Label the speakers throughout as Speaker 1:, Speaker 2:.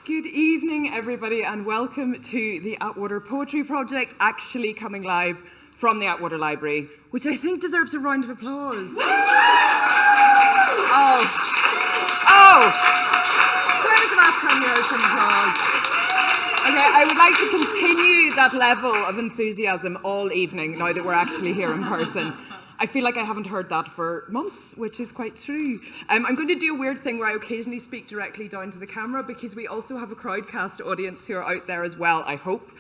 Speaker 1: Good evening, everybody, and welcome to the Atwater Poetry Project, actually coming live from the Atwater Library, which I think deserves a round of applause. When was the last time you heard some applause? Okay, I would like to continue that level of enthusiasm all evening, now that we're actually here in person. I feel like I haven't heard that for months, which is quite true. I'm going to do a weird thing where I occasionally speak directly down to the camera because we also have a Crowdcast audience who are out there as well, I hope.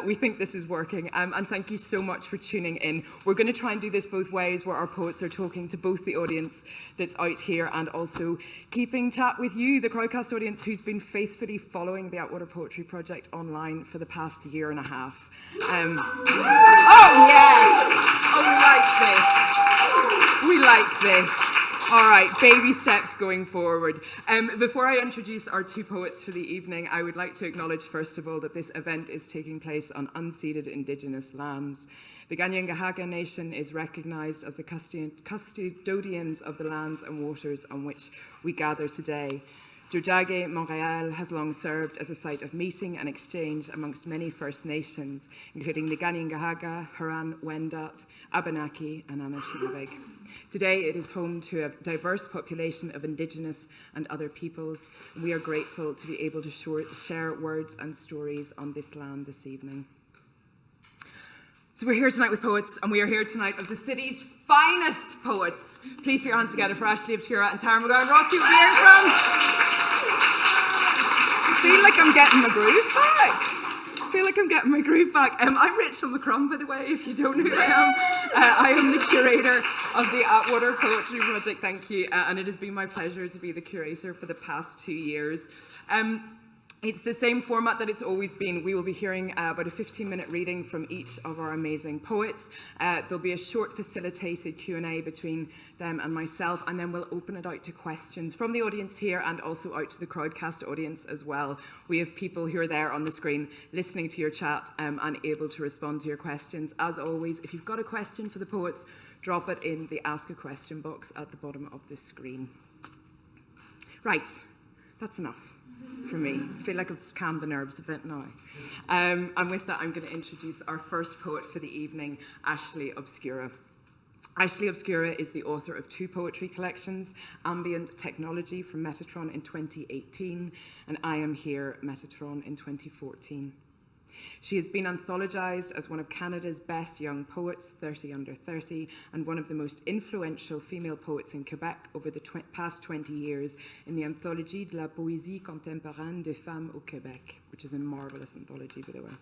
Speaker 1: We think this is working, and thank you so much for tuning in. We're going to try and do this both ways, where our poets are talking to both the audience that's out here and also keeping chat with you, the Crowdcast audience who's been faithfully following the Atwater Poetry Project online for the past year and a half. Oh, yes! Oh, we like this. We like this. All right, baby steps going forward. Before I introduce our two poets for the evening, I would like to acknowledge, first of all, that this event is taking place on unceded Indigenous lands. The Kanien'kehá:ka Nation is recognized as the custodians of the lands and waters on which we gather today. Tiohtià:ke, Montreal has long served as a site of meeting and exchange amongst many First Nations, including the Kanien'kehá:ka, Huron-Wendat, Abenaki, and Anishinaabeg. Today, it is home to a diverse population of Indigenous and other peoples, and we are grateful to be able to share words and stories on this land this evening. So we're here tonight with poets, and we are here tonight with the city's finest poets. Please put your hands together for ASHLEY OBSCURA and TARA MCGOWAN-ROSS, who we're here from. I feel like I'm getting my groove back. I'm Rachel McCrum, by the way, if you don't know who I am. I am the curator of the Atwater Poetry Project, thank you, and it has been my pleasure to be the curator for the past 2 years. It's the same format that it's always been. We will be hearing about a 15-minute reading from each of our amazing poets. There'll be a short facilitated Q&A between them and myself, and then we'll open it out to questions from the audience here and also out to the Crowdcast audience as well. We have people who are there on the screen listening to your chat and able to respond to your questions. As always, if you've got a question for the poets, drop it in the Ask a Question box at the bottom of the screen. Right, that's enough for me. I feel like I've calmed the nerves a bit now. And with that, I'm going to introduce our first poet for the evening, ASHLEY OBSCURA. ASHLEY OBSCURA is the author of 2 poetry collections, Ambient Technology from Metatron in 2018, and I Am Here, Metatron in 2014. She has been anthologized as one of Canada's best young poets, 30 under 30, and one of the most influential female poets in Quebec over the past 20 years in the Anthologie de la poésie contemporaine des femmes au Québec, which is a marvelous anthology, by the way.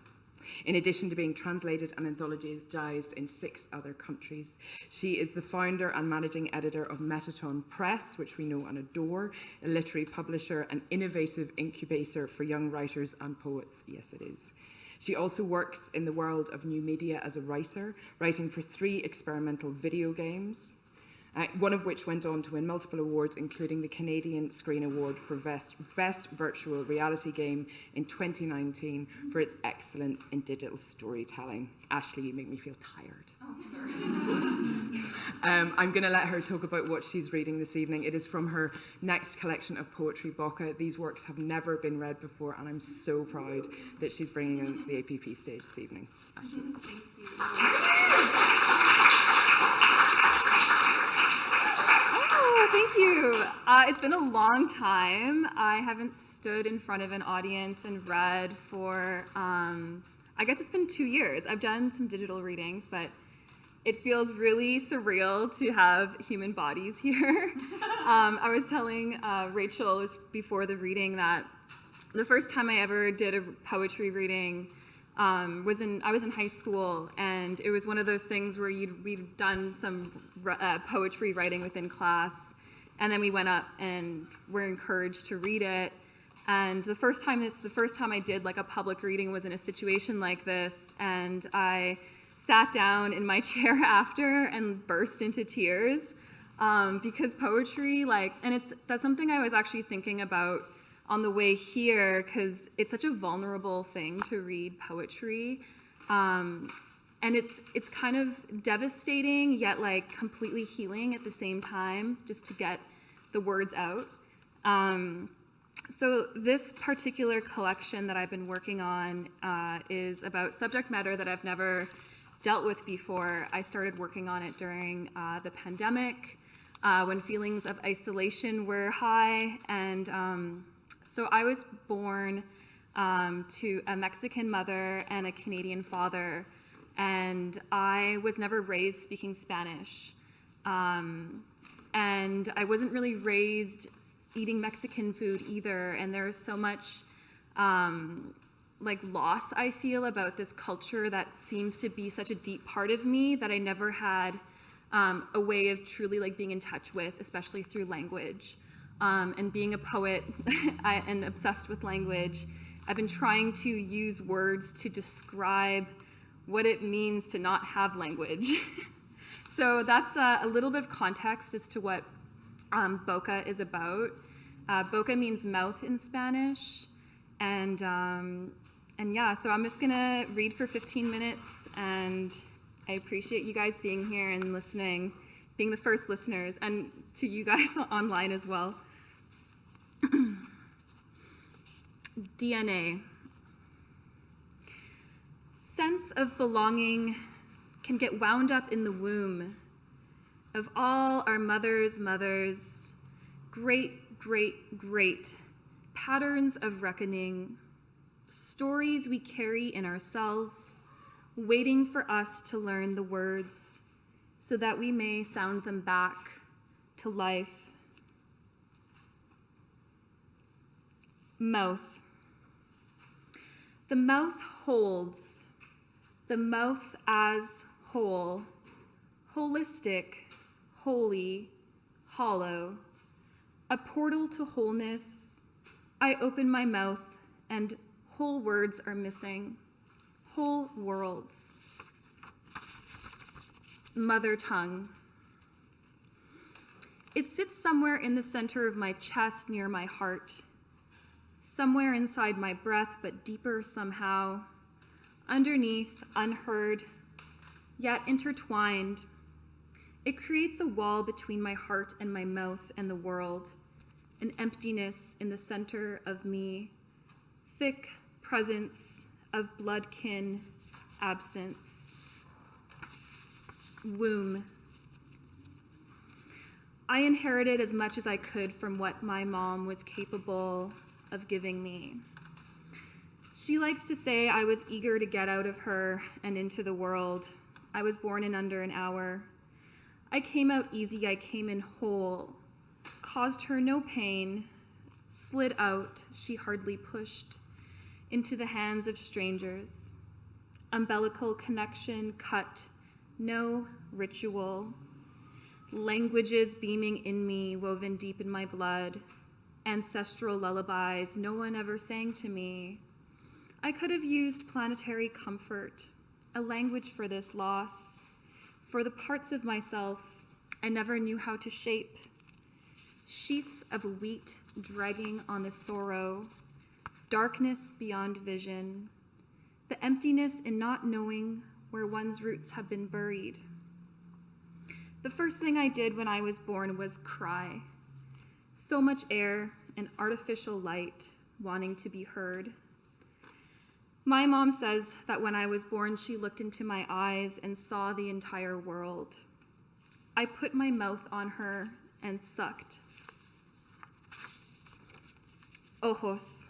Speaker 1: In addition to being translated and anthologized in 6 other countries, she is the founder and managing editor of Metatron Press, which we know and adore, a literary publisher and innovative incubator for young writers and poets. Yes, it is. She also works in the world of new media as a writer, writing for 3 experimental video games, one of which went on to win multiple awards, including the Canadian Screen Award for Best Virtual Reality Game in 2019 for its excellence in digital storytelling. ASHLEY, you make me feel tired. I'm going to let her talk about what she's reading this evening. It is from her next collection of poetry, Bocca. These works have never been read before, and I'm so proud that she's bringing them to the APP stage this evening. ASHLEY.
Speaker 2: Thank you. Thank you. It's been a long time. I haven't stood in front of an audience and read for, I guess it's been 2 years. I've done some digital readings, but it feels really surreal to have human bodies here. I was telling Rachel before the reading that the first time I ever did a poetry reading I was in high school, and it was one of those things where we'd done some poetry writing within class, and then we went up and were encouraged to read it. And the first time I did like a public reading was in a situation like this, and I sat down in my chair after and burst into tears because poetry, that's something I was actually thinking about on the way here, because it's such a vulnerable thing to read poetry, and it's kind of devastating yet like completely healing at the same time, just to get the words out. So this particular collection that I've been working on is about subject matter that I've never dealt with before. I started working on it during the pandemic, when feelings of isolation were high, and so I was born to a Mexican mother and a Canadian father, and I was never raised speaking Spanish, and I wasn't really raised eating Mexican food either, and there's so much like loss I feel about this culture that seems to be such a deep part of me that I never had a way of truly like being in touch with, especially through language. And being a poet and obsessed with language, I've been trying to use words to describe what it means to not have language. So that's a little bit of context as to what Boca is about. Boca means mouth in Spanish, and yeah, so I'm just gonna read for 15 minutes, and I appreciate you guys being here and listening, being the first listeners, and to you guys online as well. DNA. Sense of belonging can get wound up in the womb of all our mothers' mothers, great, great, great patterns of reckoning, stories we carry in ourselves, waiting for us to learn the words so that we may sound them back to life. Mouth. The mouth holds, the mouth as whole, holistic, holy, hollow, a portal to wholeness. I open my mouth and whole words are missing, whole worlds. Mother tongue. It sits somewhere in the center of my chest near my heart, somewhere inside my breath, but deeper somehow, underneath, unheard, yet intertwined. It creates a wall between my heart and my mouth and the world, an emptiness in the center of me, thick presence of bloodkin absence. Womb. I inherited as much as I could from what my mom was capable of giving me. She likes to say I was eager to get out of her and into the world. I was born in under an hour. I came out easy, I came in whole, caused her no pain, slid out, she hardly pushed, into the hands of strangers. Umbilical connection cut, no ritual. Languages beaming in me, woven deep in my blood. Ancestral lullabies no one ever sang to me. I could have used planetary comfort, a language for this loss, for the parts of myself I never knew how to shape. Sheaths of wheat dragging on the sorrow, darkness beyond vision, the emptiness in not knowing where one's roots have been buried. The first thing I did when I was born was cry. So much air and artificial light, wanting to be heard. My mom says that when I was born, she looked into my eyes and saw the entire world. I put my mouth on her and sucked. Ojos.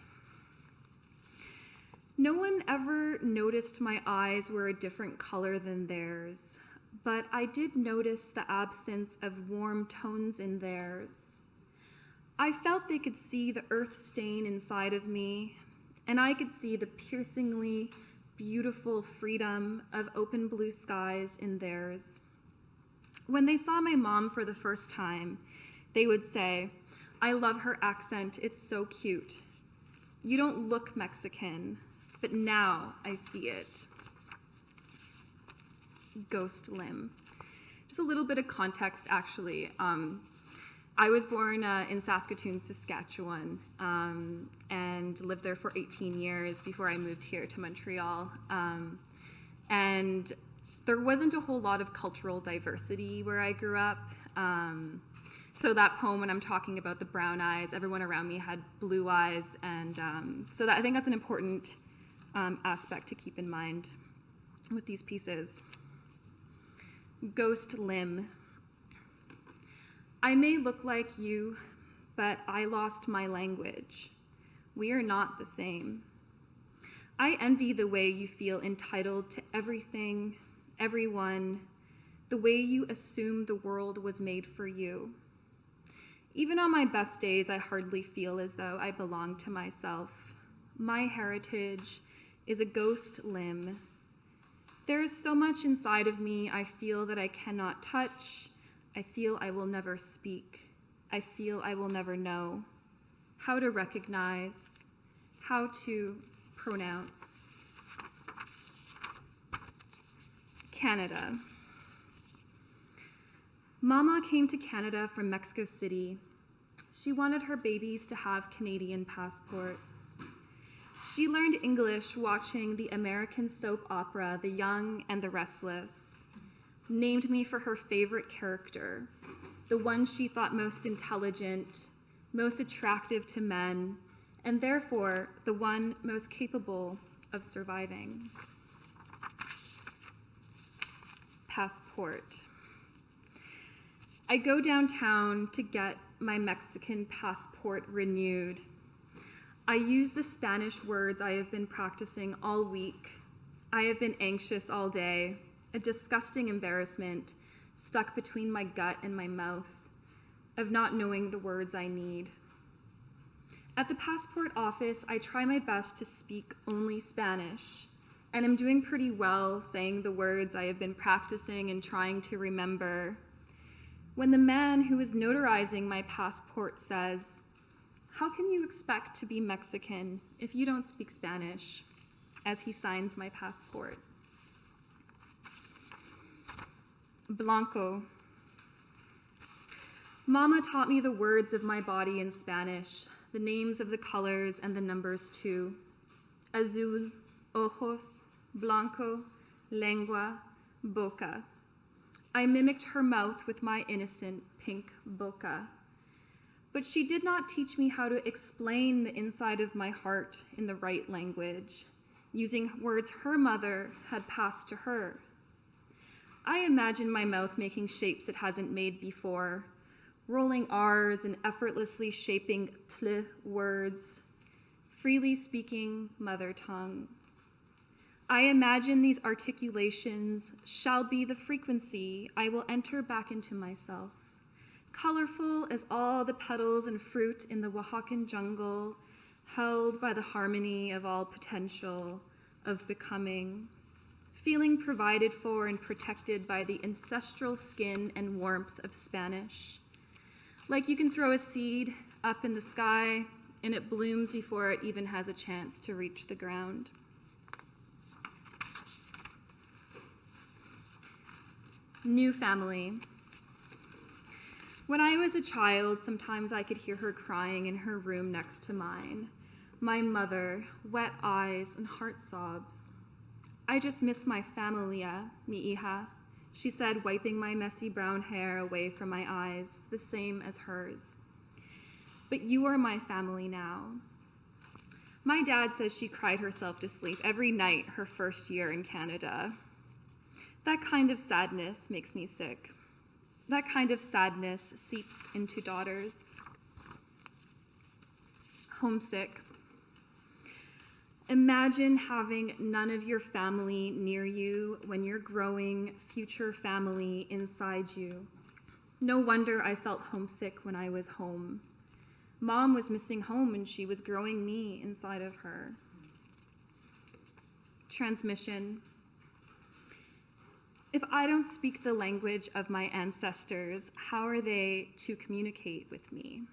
Speaker 2: No one ever noticed my eyes were a different color than theirs, but I did notice the absence of warm tones in theirs. I felt they could see the earth stain inside of me, and I could see the piercingly beautiful freedom of open blue skies in theirs. When they saw my mom for the first time, they would say, "I love her accent, it's so cute. You don't look Mexican, but now I see it." Ghost limb. Just a little bit of context, actually. I was born in Saskatoon, Saskatchewan, and lived there for 18 years before I moved here to Montreal. And there wasn't a whole lot of cultural diversity where I grew up. So that poem, when I'm talking about the brown eyes, everyone around me had blue eyes, and I think that's an important aspect to keep in mind with these pieces. Ghost limb. I may look like you, but I lost my language. We are not the same. I envy the way you feel entitled to everything, everyone, the way you assume the world was made for you. Even on my best days, I hardly feel as though I belong to myself. My heritage is a ghost limb. There is so much inside of me I feel that I cannot touch. I feel I will never speak. I feel I will never know how to recognize, how to pronounce. Canada. Mama came to Canada from Mexico City. She wanted her babies to have Canadian passports. She learned English watching the American soap opera The Young and the Restless, named me for her favorite character, the one she thought most intelligent, most attractive to men, and therefore the one most capable of surviving. Passport. I go downtown to get my Mexican passport renewed. I use the Spanish words I have been practicing all week. I have been anxious all day, a disgusting embarrassment stuck between my gut and my mouth of not knowing the words I need. At the passport office, I try my best to speak only Spanish, and I'm doing pretty well saying the words I have been practicing and trying to remember. When the man who is notarizing my passport says, "How can you expect to be Mexican if you don't speak Spanish?" as he signs my passport. Blanco. Mama taught me the words of my body in Spanish, the names of the colors and the numbers too. Azul, ojos, blanco, lengua, boca. I mimicked her mouth with my innocent pink boca. But she did not teach me how to explain the inside of my heart in the right language, using words her mother had passed to her. I imagine my mouth making shapes it hasn't made before, rolling R's and effortlessly shaping tl words, freely speaking mother tongue. I imagine these articulations shall be the frequency I will enter back into myself, colorful as all the petals and fruit in the Oaxacan jungle, held by the harmony of all potential of becoming, feeling provided for and protected by the ancestral skin and warmth of Spanish. Like you can throw a seed up in the sky and it blooms before it even has a chance to reach the ground. New family. When I was a child, sometimes I could hear her crying in her room next to mine. My mother, wet eyes and heart sobs. "I just miss my familia, mi hija," she said, wiping my messy brown hair away from my eyes, the same as hers. "But you are my family now." My dad says she cried herself to sleep every night her first year in Canada. That kind of sadness makes me sick. That kind of sadness seeps into daughters. Homesick. Imagine having none of your family near you when you're growing future family inside you. No wonder I felt homesick when I was home. Mom was missing home and she was growing me inside of her. Transmission. If I don't speak the language of my ancestors, how are they to communicate with me?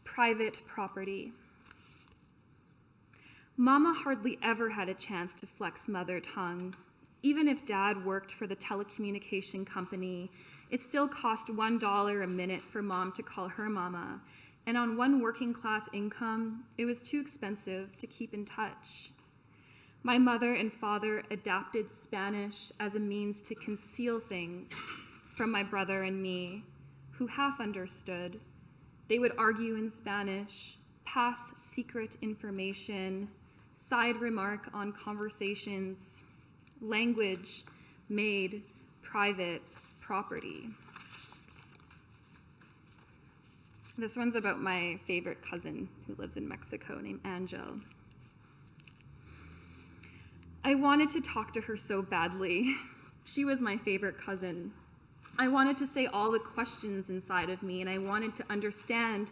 Speaker 2: Private property. Mama hardly ever had a chance to flex mother tongue. Even if Dad worked for the telecommunication company, it still cost $1 a minute for Mom to call her mama, and on one working class income, it was too expensive to keep in touch. My mother and father adapted Spanish as a means to conceal things from my brother and me, who half understood. They would argue in Spanish, pass secret information, side remark on conversations, language made private property. This one's about my favorite cousin who lives in Mexico named Angel. I wanted to talk to her so badly. She was my favorite cousin. I wanted to say all the questions inside of me, and I wanted to understand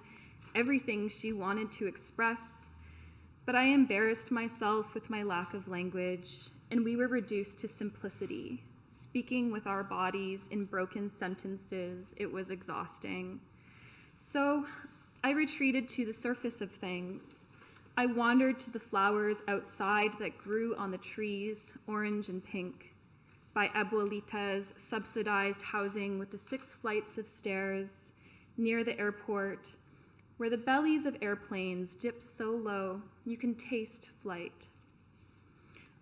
Speaker 2: everything she wanted to express. But I embarrassed myself with my lack of language, and we were reduced to simplicity. Speaking with our bodies in broken sentences, it was exhausting. So I retreated to the surface of things. I wandered to the flowers outside that grew on the trees, orange and pink, by Abuelita's subsidized housing with the 6 flights of stairs near the airport, where the bellies of airplanes dip so low you can taste flight.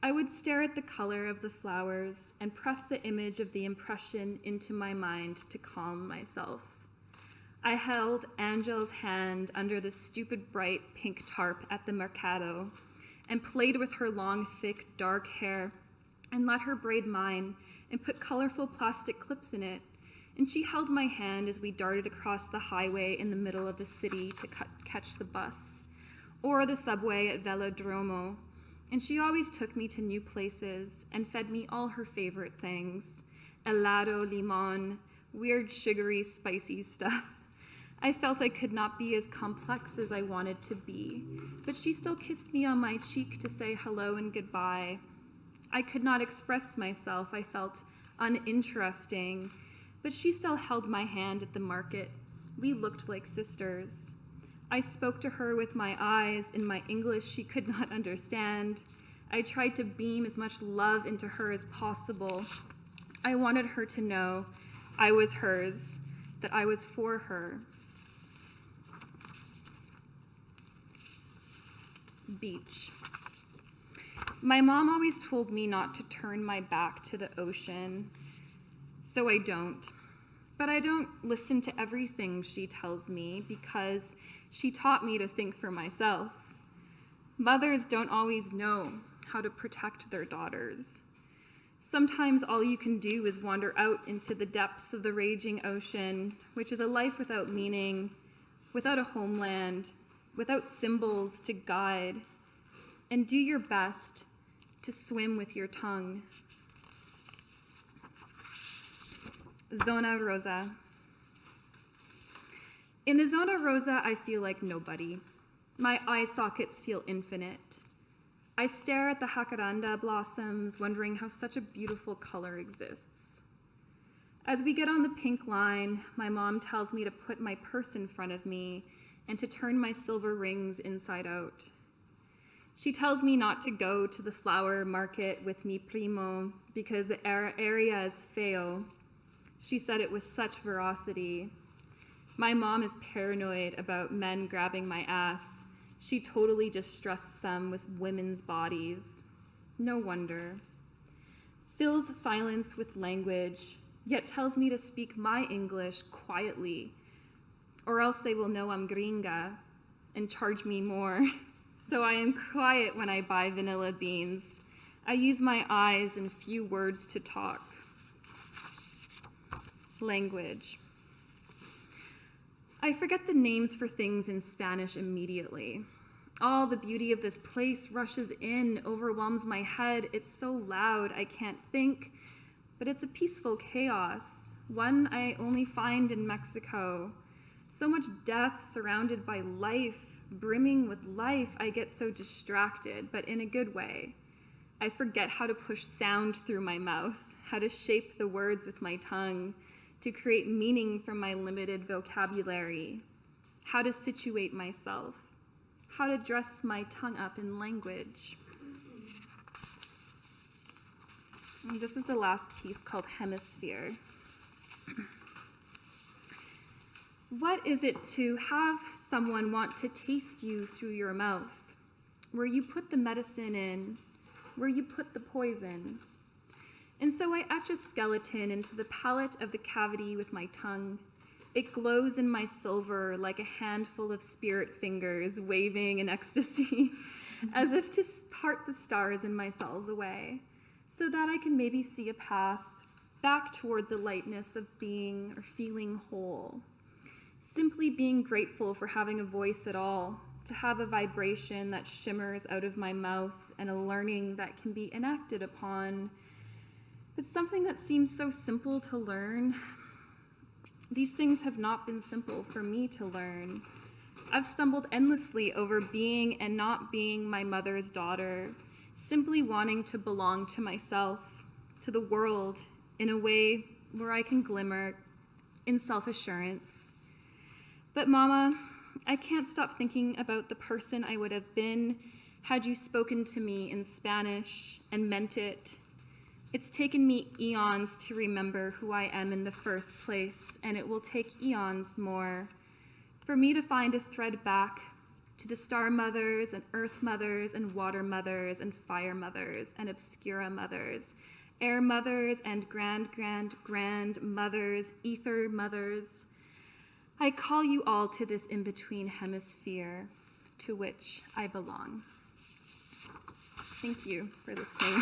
Speaker 2: I would stare at the color of the flowers and press the image of the impression into my mind to calm myself. I held Angel's hand under the stupid bright pink tarp at the Mercado and played with her long, thick, dark hair and let her braid mine and put colorful plastic clips in it. And she held my hand as we darted across the highway in the middle of the city to catch the bus or the subway at Velodromo. And she always took me to new places and fed me all her favorite things, helado, limon, weird, sugary, spicy stuff. I felt I could not be as complex as I wanted to be, but she still kissed me on my cheek to say hello and goodbye. I could not express myself. I felt uninteresting, but she still held my hand at the market. We looked like sisters. I spoke to her with my eyes in my English she could not understand. I tried to beam as much love into her as possible. I wanted her to know I was hers, that I was for her. Beach. My mom always told me not to turn my back to the ocean, so I don't. But I don't listen to everything she tells me because she taught me to think for myself. Mothers don't always know how to protect their daughters. Sometimes all you can do is wander out into the depths of the raging ocean, which is a life without meaning, without a homeland, without symbols to guide, and do your best to swim with your tongue. Zona Rosa. In the Zona Rosa, I feel like nobody. My eye sockets feel infinite. I stare at the jacaranda blossoms, wondering how such a beautiful color exists. As we get on the pink line, my mom tells me to put my purse in front of me and to turn my silver rings inside out. She tells me not to go to the flower market with mi primo because the area is feo. She said it with such veracity. My mom is paranoid about men grabbing my ass. She totally distrusts them with women's bodies. No wonder. Fills silence with language, yet tells me to speak my English quietly, or else they will know I'm gringa and charge me more. So I am quiet when I buy vanilla beans. I use my eyes and few words to talk. Language. I forget the names for things in Spanish immediately. All the beauty of this place rushes in, overwhelms my head. It's so loud I can't think, but it's a peaceful chaos, one I only find in Mexico. So much death surrounded by life, brimming with life, I get so distracted, but in a good way. I forget how to push sound through my mouth, how to shape the words with my tongue, to create meaning from my limited vocabulary, how to situate myself, how to dress my tongue up in language. And this is the last piece called Hemisphere. What is it to have someone want to taste you through your mouth, where you put the medicine in, where you put the poison. And so I etch a skeleton into the palate of the cavity with my tongue. It glows in my silver like a handful of spirit fingers waving in ecstasy, as if to part the stars in my cells away, so that I can maybe see a path back towards a lightness of being or feeling whole. Simply being grateful for having a voice at all, to have a vibration that shimmers out of my mouth and a learning that can be enacted upon. It's something that seems so simple to learn. These things have not been simple for me to learn. I've stumbled endlessly over being and not being my mother's daughter, simply wanting to belong to myself, to the world, in a way where I can glimmer in self-assurance. But Mama, I can't stop thinking about the person I would have been had you spoken to me in Spanish and meant it. It's taken me eons to remember who I am in the first place, and it will take eons more for me to find a thread back to the star mothers and earth mothers and water mothers and fire mothers and obscura mothers, air mothers and grand mothers, ether mothers. I call you all to this in-between hemisphere to which I belong. Thank you for listening.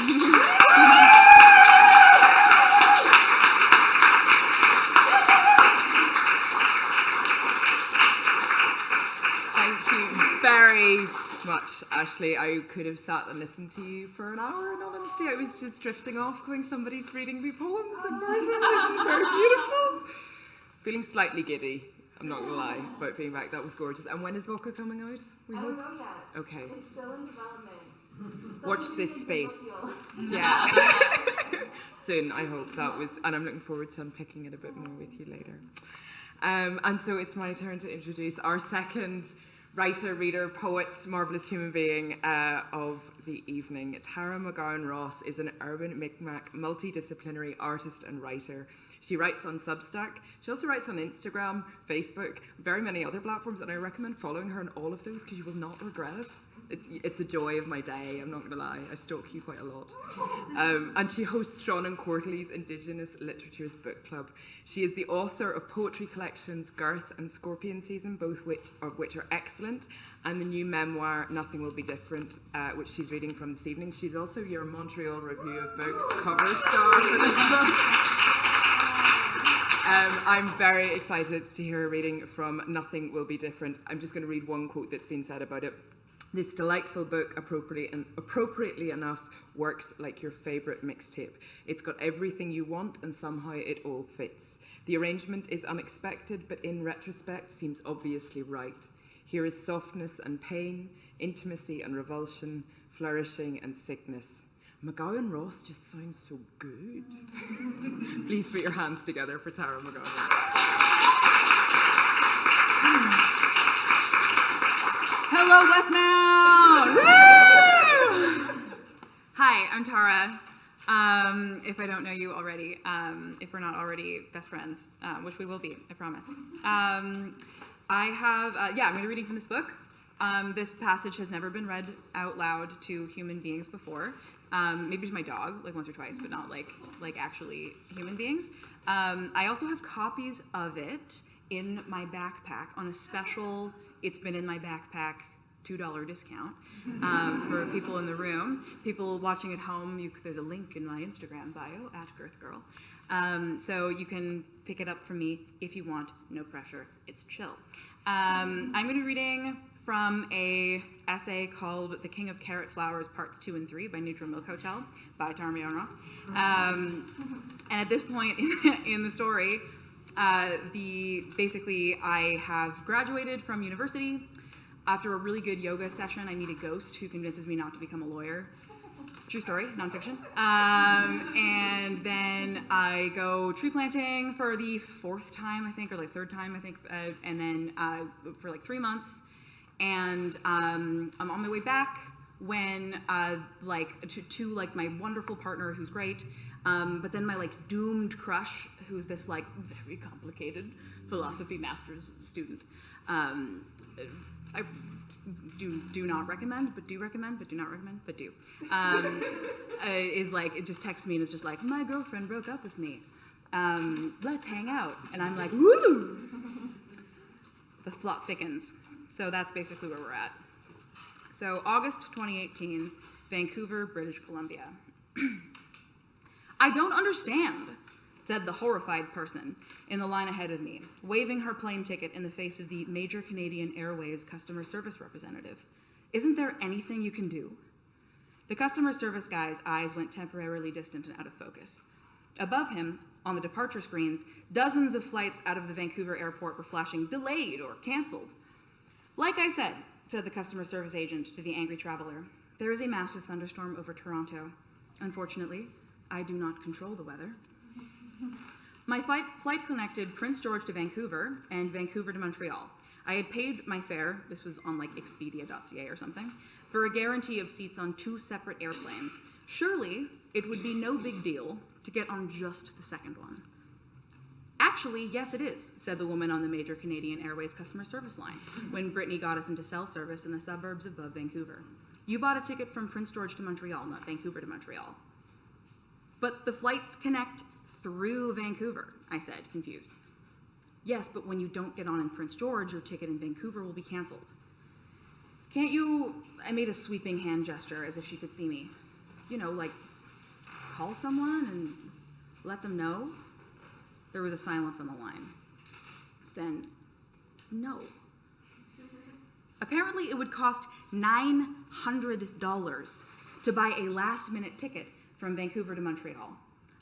Speaker 1: Thank you very much, Ashley. I could have sat and listened to you for an hour, in all honesty. I was just drifting off, going, somebody's reading me poems in person. This is very beautiful. Feeling slightly giddy, I'm not gonna lie, about being back. That was gorgeous. And when is Boca coming out? We hope?
Speaker 2: I don't know yet.
Speaker 1: Okay.
Speaker 2: It's still in development.
Speaker 1: Watch this space. Yeah. Soon, I hope. That was, and I'm looking forward to unpicking it a bit more with you later. And so it's my turn to introduce our second writer, reader, poet, marvelous human being of the evening. Tara McGowan-Ross is an urban Mi'kmaq multidisciplinary artist and writer. She writes on Substack. She also writes on Instagram, Facebook, very many other platforms, and I recommend following her on all of those because you will not regret it. It's a joy of my day, I'm not going to lie. I stalk you quite a lot. And she hosts Sean and Courtleigh's Indigenous Literatures Book Club. She is the author of poetry collections Girth and Scorpion Season, both of which are excellent, and the new memoir, Nothing Will Be Different, which she's reading from this evening. She's also your Montreal Review of Books cover star for this book. I'm very excited to hear her reading from Nothing Will Be Different. I'm just going to read one quote that's been said about it. This delightful book, appropriately enough, works like your favourite mixtape. It's got everything you want and somehow it all fits. The arrangement is unexpected, but in retrospect seems obviously right. Here is softness and pain, intimacy and revulsion, flourishing and sickness. McGowan-Ross just sounds so good. Please put your hands together for Tara McGowan-Ross.
Speaker 3: Hello, Westmount! Woo! Hi, I'm Tara. If I don't know you already, if we're not already best friends, which we will be, I promise. I'm going to be reading from this book. This passage has never been read out loud to human beings before. Maybe to my dog, like once or twice, but not like actually human beings. I also have copies of it in my backpack on a special It's Been in My Backpack $2 discount for people in the room. People watching at home, there's a link in my Instagram bio, @GirthGirl. So you can pick it up from me if you want, no pressure, it's chill. I'm going to be reading from a essay called The King of Carrot Flowers, Parts 2 and 3 by Neutral Milk Hotel by Tara McGowan-Ross. And at this point in the story, basically I have graduated from university. After a really good yoga session, I meet a ghost who convinces me not to become a lawyer. True story, nonfiction. And then I go tree planting for the fourth time, I think, or third time, I think, and then for 3 months. And I'm on my way back when, to my wonderful partner who's great, but then my doomed crush, who's this very complicated philosophy master's student, I do not recommend, but do recommend, but do not recommend, but do. Is like, it just texts me and is just like, my girlfriend broke up with me. Let's hang out. And I'm like, woo! The plot thickens. So that's basically where we're at. So August 2018, Vancouver, British Columbia. I don't understand, said the horrified person in the line ahead of me, waving her plane ticket in the face of the major Canadian Airways customer service representative. Isn't there anything you can do? The customer service guy's eyes went temporarily distant and out of focus. Above him, on the departure screens, dozens of flights out of the Vancouver airport were flashing delayed or canceled. Like I said the customer service agent to the angry traveler, there is a massive thunderstorm over Toronto. Unfortunately, I do not control the weather. My flight connected Prince George to Vancouver and Vancouver to Montreal. I had paid my fare, this was on like Expedia.ca or something, for a guarantee of seats on 2 separate airplanes. Surely, it would be no big deal to get on just the second one. Actually, yes it is, said the woman on the major Canadian Airways customer service line when Brittany got us into cell service in the suburbs above Vancouver. You bought a ticket from Prince George to Montreal, not Vancouver to Montreal. But the flights connect through Vancouver, I said, confused. Yes, but when you don't get on in Prince George, your ticket in Vancouver will be canceled. Can't you, I made a sweeping hand gesture as if she could see me. You know, like, call someone and let them know? There was a silence on the line. Then, no. Apparently it would cost $900 to buy a last-minute ticket from Vancouver to Montreal.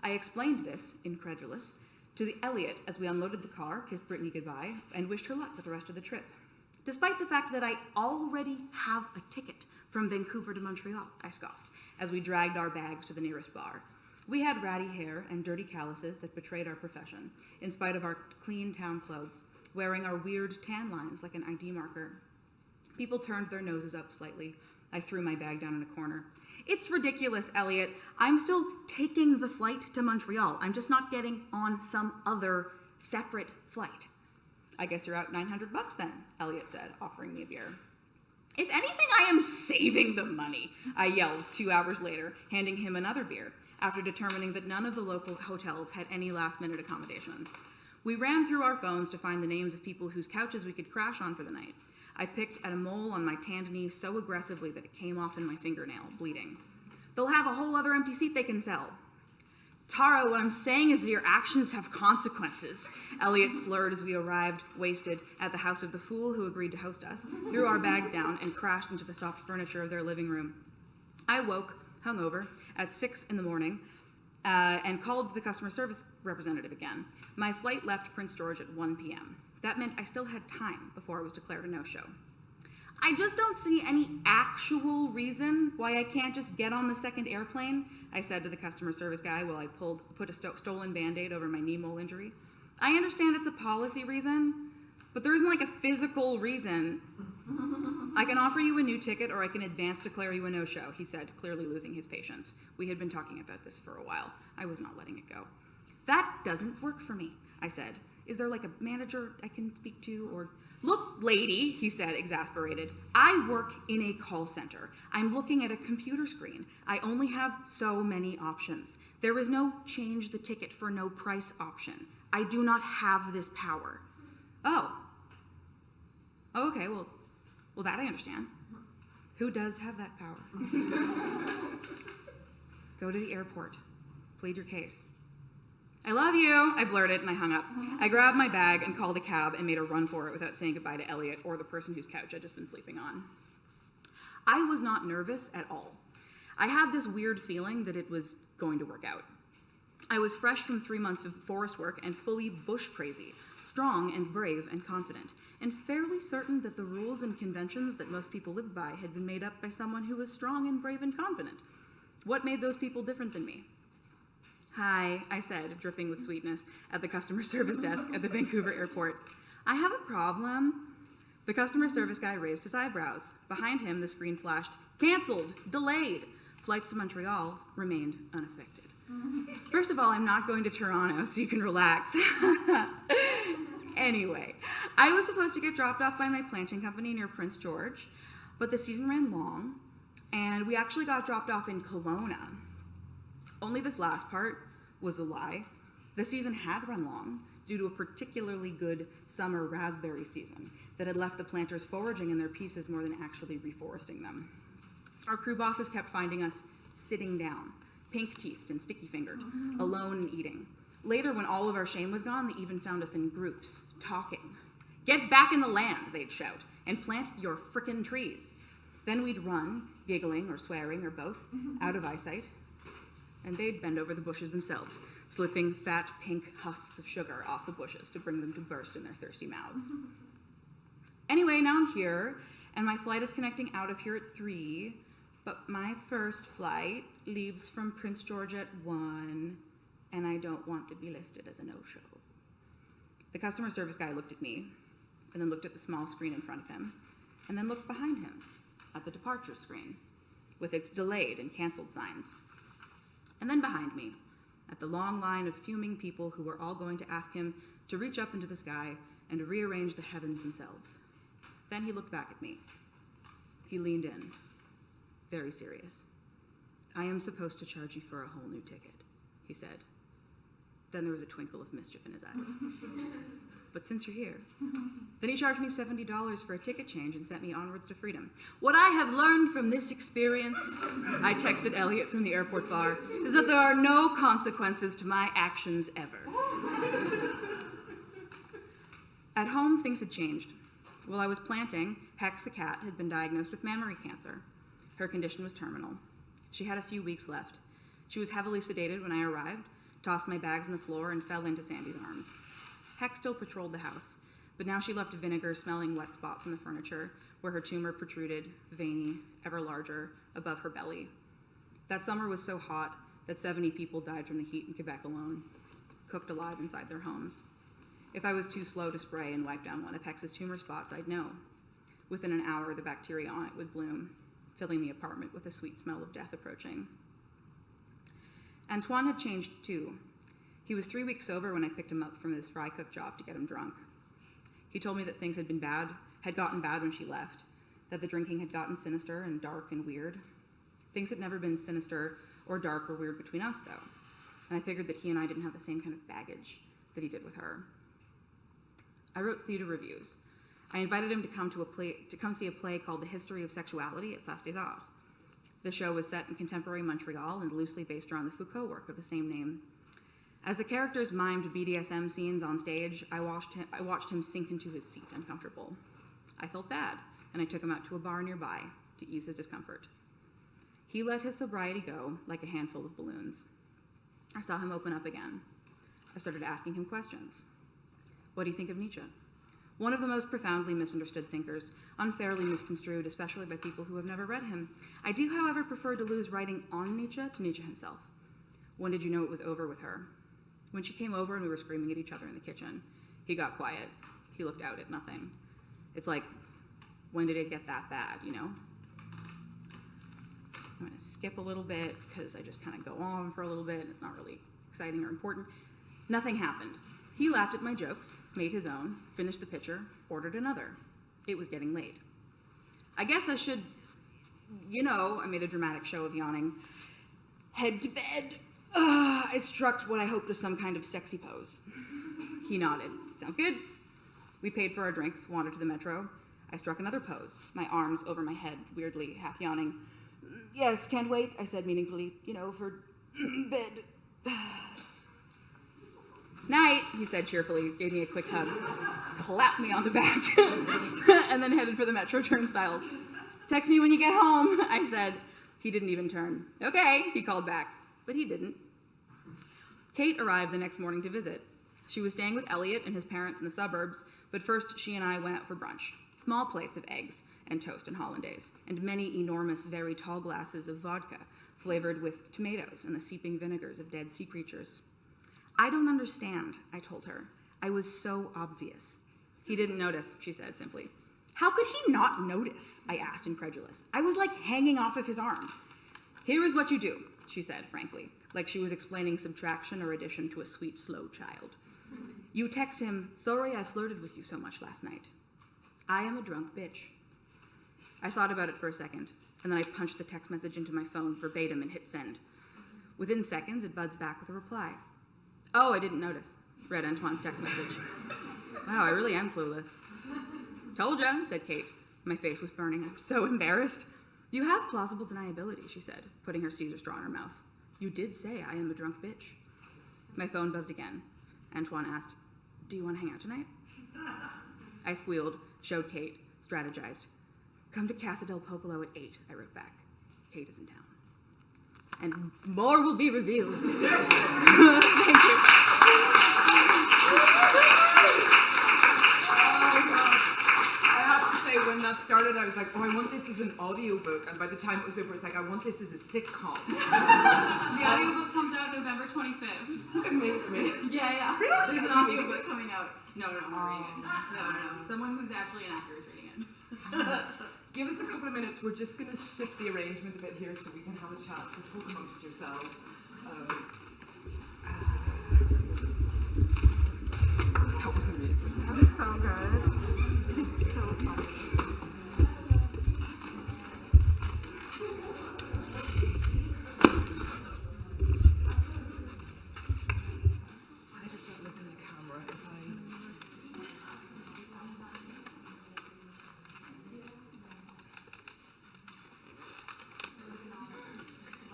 Speaker 3: I explained this, incredulous, to the Elliot as we unloaded the car, kissed Brittany goodbye, and wished her luck with the rest of the trip. Despite the fact that I already have a ticket from Vancouver to Montreal, I scoffed, as we dragged our bags to the nearest bar. We had ratty hair and dirty calluses that betrayed our profession, in spite of our clean town clothes, wearing our weird tan lines like an ID marker. People turned their noses up slightly. I threw my bag down in a corner. It's ridiculous, Elliot. I'm still taking the flight to Montreal. I'm just not getting on some other separate flight. I guess you're out $900 then, Elliot said, offering me a beer. If anything, I am saving the money, I yelled 2 hours later, handing him another beer, after determining that none of the local hotels had any last-minute accommodations. We ran through our phones to find the names of people whose couches we could crash on for the night. I picked at a mole on my tanned knee so aggressively that it came off in my fingernail, bleeding. They'll have a whole other empty seat they can sell. Tara, what I'm saying is that your actions have consequences, Elliot slurred as we arrived, wasted, at the house of the fool who agreed to host us, threw our bags down, and crashed into the soft furniture of their living room. I woke, hungover, at 6 in the morning, and called the customer service representative again. My flight left Prince George at 1 p.m. That meant I still had time before I was declared a no-show. I just don't see any actual reason why I can't just get on the second airplane, I said to the customer service guy while I put a stolen Band-Aid over my knee mole injury. I understand it's a policy reason, but there isn't like a physical reason. I can offer you a new ticket or I can advance declare you a no-show, he said, clearly losing his patience. We had been talking about this for a while. I was not letting it go. That doesn't work for me, I said. Is there like a manager I can speak to or... Look, lady, he said, exasperated. I work in a call center. I'm looking at a computer screen. I only have so many options. There is no change the ticket for no price option. I do not have this power. Oh, okay, well, that I understand. Who does have that power? Go to the airport. Plead your case. I love you, I blurted, and I hung up. I grabbed my bag and called a cab and made a run for it without saying goodbye to Elliot or the person whose couch I'd just been sleeping on. I was not nervous at all. I had this weird feeling that it was going to work out. I was fresh from 3 months of forest work and fully bush crazy, strong and brave and confident, and fairly certain that the rules and conventions that most people lived by had been made up by someone who was strong and brave and confident. What made those people different than me? Hi, I said, dripping with sweetness, at the customer service desk at the Vancouver airport. I have a problem. The customer service guy raised his eyebrows. Behind him, the screen flashed, canceled, delayed. Flights to Montreal remained unaffected. First of all, I'm not going to Toronto, so you can relax. Anyway, I was supposed to get dropped off by my planting company near Prince George, but the season ran long, and we actually got dropped off in Kelowna. Only this last part was a lie. The season had run long due to a particularly good summer raspberry season that had left the planters foraging in their pieces more than actually reforesting them. Our crew bosses kept finding us sitting down, pink-teethed and sticky-fingered, alone and eating. Later, when all of our shame was gone, they even found us in groups, talking. "Get back in the land," they'd shout, "and plant your frickin' trees." Then we'd run, giggling or swearing or both, out of eyesight, and they'd bend over the bushes themselves, slipping fat pink husks of sugar off the bushes to bring them to burst in their thirsty mouths. Anyway, now I'm here, and my flight is connecting out of here at 3, but my first flight leaves from Prince George at 1, and I don't want to be listed as a no-show. The customer service guy looked at me, and then looked at the small screen in front of him, and then looked behind him at the departure screen with its delayed and canceled signs. And then behind me at the long line of fuming people who were all going to ask him to reach up into the sky and rearrange the heavens themselves. Then he looked back at me. He leaned in, very serious. "I am supposed to charge you for a whole new ticket," he said. Then there was a twinkle of mischief in his eyes. "But since you're here." Then he charged me $70 for a ticket change and sent me onwards to freedom. What I have learned from this experience, I texted Elliot from the airport bar, is that there are no consequences to my actions ever. At home, things had changed. While I was planting, Hex the cat had been diagnosed with mammary cancer. Her condition was terminal. She had a few weeks left. She was heavily sedated when I arrived, tossed my bags on the floor, and fell into Sandy's arms. Hex still patrolled the house, but now she left vinegar-smelling wet spots on the furniture where her tumor protruded, veiny, ever larger, above her belly. That summer was so hot that 70 people died from the heat in Quebec alone, cooked alive inside their homes. If I was too slow to spray and wipe down one of Hex's tumor spots, I'd know. Within an hour, the bacteria on it would bloom, filling the apartment with a sweet smell of death approaching. Antoine had changed too. He was 3 weeks sober when I picked him up from this fry cook job to get him drunk. He told me that things had gotten bad when she left, that the drinking had gotten sinister and dark and weird. Things had never been sinister or dark or weird between us, though, and I figured that he and I didn't have the same kind of baggage that he did with her. I wrote theater reviews. I invited him to come see a play called The History of Sexuality at Place des Arts. The show was set in contemporary Montreal and loosely based around the Foucault work of the same name. As the characters mimed BDSM scenes on stage, I watched him sink into his seat, uncomfortable. I felt bad, and I took him out to a bar nearby to ease his discomfort. He let his sobriety go like a handful of balloons. I saw him open up again. I started asking him questions. What do you think of Nietzsche? One of the most profoundly misunderstood thinkers, unfairly misconstrued, especially by people who have never read him. I do, however, prefer Deleuze writing on Nietzsche to Nietzsche himself. When did you know it was over with her? When she came over and we were screaming at each other in the kitchen, he got quiet. He looked out at nothing. It's like, when did it get that bad, you know? I'm gonna skip a little bit because I just kind of go on for a little bit and it's not really exciting or important. Nothing happened. He laughed at my jokes, made his own, finished the pitcher, ordered another. It was getting late. I guess I should, I made a dramatic show of yawning. Head to bed. I struck what I hoped was some kind of sexy pose. He nodded. Sounds good. We paid for our drinks, wandered to the metro. I struck another pose, my arms over my head, weirdly, half yawning. Yes, can't wait, I said meaningfully, for bed. Night, he said cheerfully, gave me a quick hug, clapped me on the back, and then headed for the metro turnstiles. Text me when you get home, I said. He didn't even turn. Okay, he called back, but he didn't. Kate arrived the next morning to visit. She was staying with Elliot and his parents in the suburbs, but first she and I went out for brunch. Small plates of eggs and toast and hollandaise, and many enormous, very tall glasses of vodka, flavored with tomatoes and the seeping vinegars of dead sea creatures. I don't understand, I told her. I was so obvious. He didn't notice, she said simply. How could he not notice? I asked, incredulous. I was like hanging off of his arm. Here is what you do, she said, frankly, like she was explaining subtraction or addition to a sweet, slow child. You text him, sorry I flirted with you so much last night. I am a drunk bitch. I thought about it for a second, and then I punched the text message into my phone verbatim and hit send. Within seconds, it buds back with a reply. Oh, I didn't notice. Read Antoine's text message. Wow, I really am clueless. Told ya, said Kate. My face was burning. I'm so embarrassed. You have plausible deniability, she said, putting her Caesar straw in her mouth. You did say I am a drunk bitch. My phone buzzed again. Antoine asked, do you want to hang out tonight? I squealed, showed Kate, strategized. Come to Casa del Popolo at 8, I wrote back. Kate is in town. And more will be revealed. Thank you.
Speaker 1: When that started, I was like, oh, I want this as an audiobook. And by the time it was over, it's like, I want this as a sitcom.
Speaker 3: The audiobook comes out November 25th. Yeah.
Speaker 1: Really?
Speaker 3: There's an audiobook coming out. No, I'm not reading it. No. Someone who's actually an actor is reading it.
Speaker 1: Give us a couple of minutes. We're just going to shift the arrangement a bit here so we can have a chat. So talk amongst yourselves. That was amazing.
Speaker 2: That was so good. So funny.
Speaker 1: I just don't look in the camera if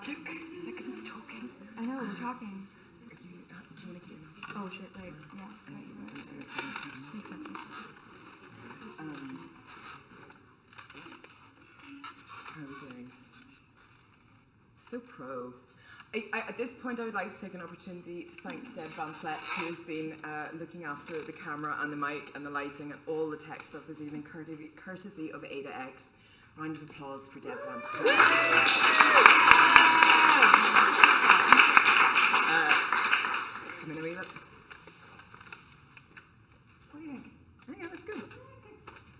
Speaker 1: Look, it's talking.
Speaker 2: I know, we're talking.
Speaker 1: Do you want to get in?
Speaker 2: Oh shit, right. Yeah. Right. Makes sense.
Speaker 1: How are we doing? So pro. At this point, I would like to take an opportunity to thank Deb Van Slet, who has been looking after the camera and the mic and the lighting and all the tech stuff this evening, courtesy of Ada X. Round of applause for Deb Van Slet. Come in a wee bit. What do you think? I think that looks good.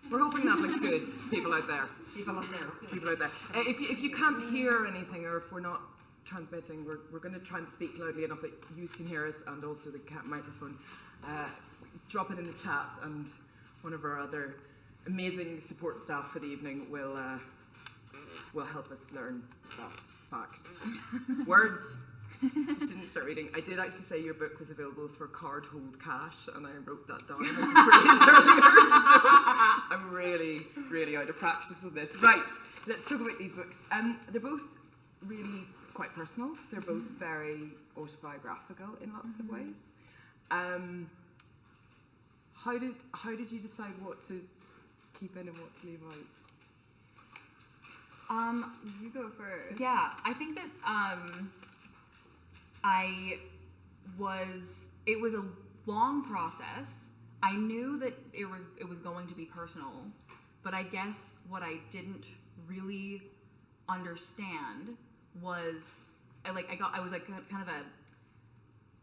Speaker 1: We're hoping that looks good, people out there. People out there. If you can't hear anything, or if we're not transmitting, we're going to try and speak loudly enough that you can hear us, and also the microphone. Drop it in the chat, and one of our other amazing support staff for the evening will help us learn that fact. Words. Just didn't start reading. I did actually say your book was available for card hold cash, and I wrote that down as a phrase earlier. So I'm really, really out of practice on this. Right, let's talk about these books. They're both really quite personal. They're both very autobiographical in lots of ways. How did you decide what to keep in and what to leave out?
Speaker 2: You go first.
Speaker 3: Yeah, I think that it was a long process. I knew that it was going to be personal, but I guess what I didn't really understand was I was like kind of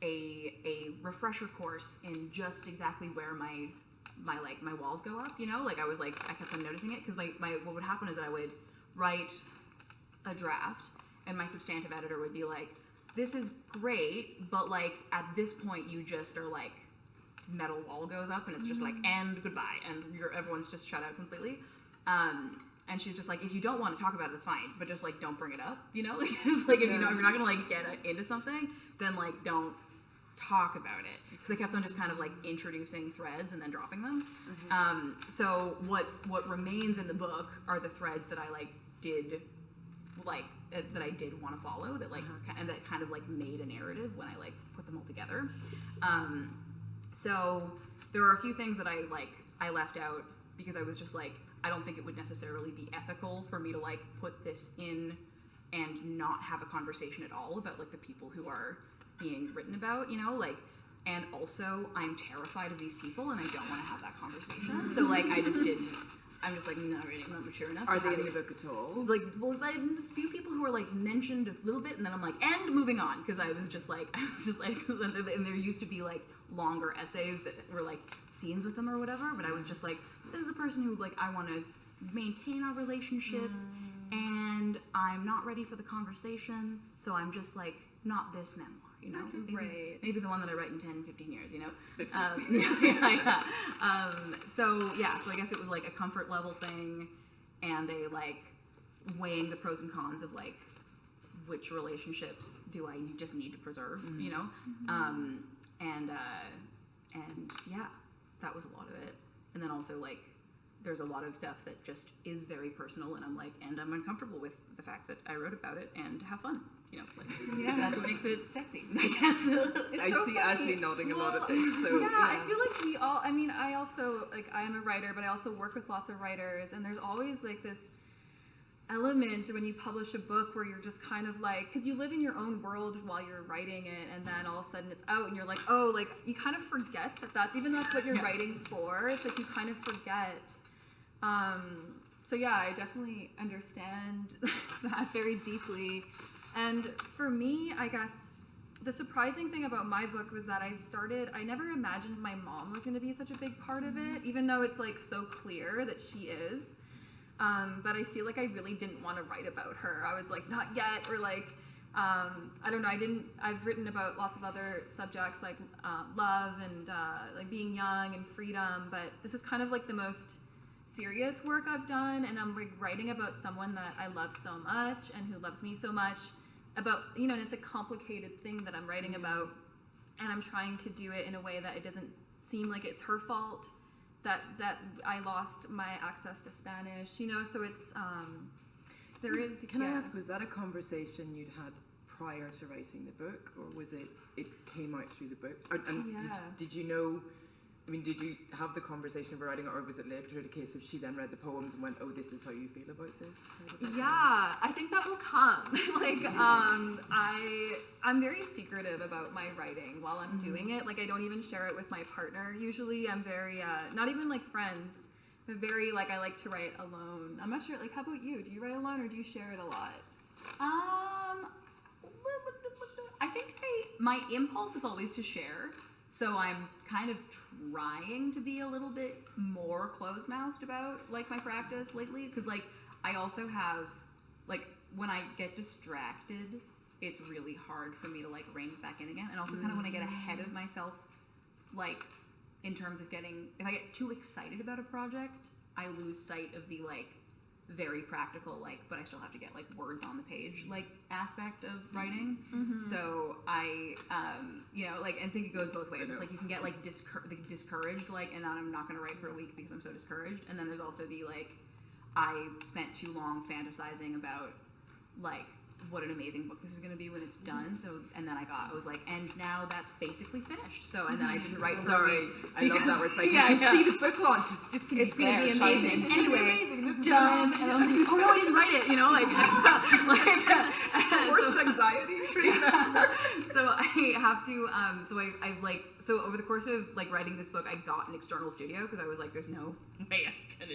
Speaker 3: a refresher course in just exactly where my walls go up, you know? Like I kept on noticing it because what would happen is I would write a draft and my substantive editor would be like, this is great, but like at this point you just are like metal wall goes up and it's just like and goodbye and everyone's just shut out completely. And she's just like, if you don't want to talk about it, it's fine, but just like don't bring it up, you know? Like if you know you're not gonna like get into something, then like don't talk about it. Because I kept on just kind of like introducing threads and then dropping them. So what remains in the book are the threads that I did want to follow, that and that kind of like made a narrative when I put them all together. So there are a few things that I left out because I was just like, I don't think it would necessarily be ethical for me to put this in and not have a conversation at all about the people who are being written about, you know, and also I'm terrified of these people and I don't want to have that conversation. So I just didn't. I'm just not ready. I'm not mature enough.
Speaker 1: Are they in the book at all?
Speaker 3: There's a few people who are mentioned a little bit, and then I'm and moving on, because I was just and there used to be longer essays that were scenes with them or whatever, but I was just this is a person who I want to maintain our relationship, and I'm not ready for the conversation, so I'm just not this memoir, you know?
Speaker 2: Right.
Speaker 3: Maybe the one that I write in 10, 15 years, you know?
Speaker 1: 15.
Speaker 3: So I guess it was like a comfort level thing and a like weighing the pros and cons of like which relationships do I just need to preserve, you know? And yeah, that was a lot of it. And then also like there's a lot of stuff that just is very personal, and I'm uncomfortable with the fact that I wrote about it and have fun. You know, like that's what makes it sexy, I guess.
Speaker 1: I
Speaker 2: so
Speaker 1: see
Speaker 2: funny.
Speaker 1: Ashley nodding a lot at this. So
Speaker 2: yeah, I feel like we all, I mean, I also, like, I am a writer, but I also work with lots of writers, and there's always, like, this element when you publish a book where you're just kind of like, because you live in your own world while you're writing it, and then all of a sudden it's out, and you're like, oh, like, you kind of forget that that's, even though that's what you're writing for, it's like you kind of forget. So yeah, I definitely understand that very deeply. And for me, I guess the surprising thing about my book was that I never imagined my mom was going to be such a big part of it, even though it's like so clear that she is. But I feel like I really didn't want to write about her. I was like, not yet, or like, I don't know, I've written about lots of other subjects like love and like being young and freedom, but this is kind of like the most serious work I've done, and I'm like writing about someone that I love so much and who loves me so much, about, you know, and it's a complicated thing that I'm writing about, and I'm trying to do it in a way that it doesn't seem like it's her fault that I lost my access to Spanish, you know, so it's
Speaker 1: Can I ask, was that a conversation you'd had prior to writing the book, or was it came out through the book? And did you know, I mean, did you have the conversation about writing it, or was it later the case of she then read the poems and went, oh, this is how you feel about this?
Speaker 2: Yeah, I think that will come. Like, I'm very secretive about my writing while I'm doing it. Like, I don't even share it with my partner. Usually I'm very, not even like friends, but very, like, I like to write alone. I'm not sure, like, how about you? Do you write alone, or do you share it a lot?
Speaker 3: I think my impulse is always to share. So I'm kind of trying to be a little bit more closed-mouthed about like my practice lately, because like I also have like when I get distracted, it's really hard for me to like rein it back in again. And also kind of when I get ahead of myself, like in terms of if I get too excited about a project, I lose sight of the like very practical, like, but I still have to get like words on the page like aspect of writing. So I you know, like, and I think it goes both ways. It's like you can get like discouraged, like, and then I'm not going to write for a week because I'm so discouraged, and then there's also the like I spent too long fantasizing about like what an amazing book this is going to be when it's done. So, and then I was like, and now that's basically finished. So, and then I didn't write for a week.
Speaker 1: I love that where it's like, you can see the book launch, it's just going to be
Speaker 3: amazing. Anyway, done. And I'm like, oh no, I didn't write it, you know, like,
Speaker 1: worst anxiety.
Speaker 3: So I have to, I've like, so over the course of like writing this book, I got an external studio because I was like, there's no way I could,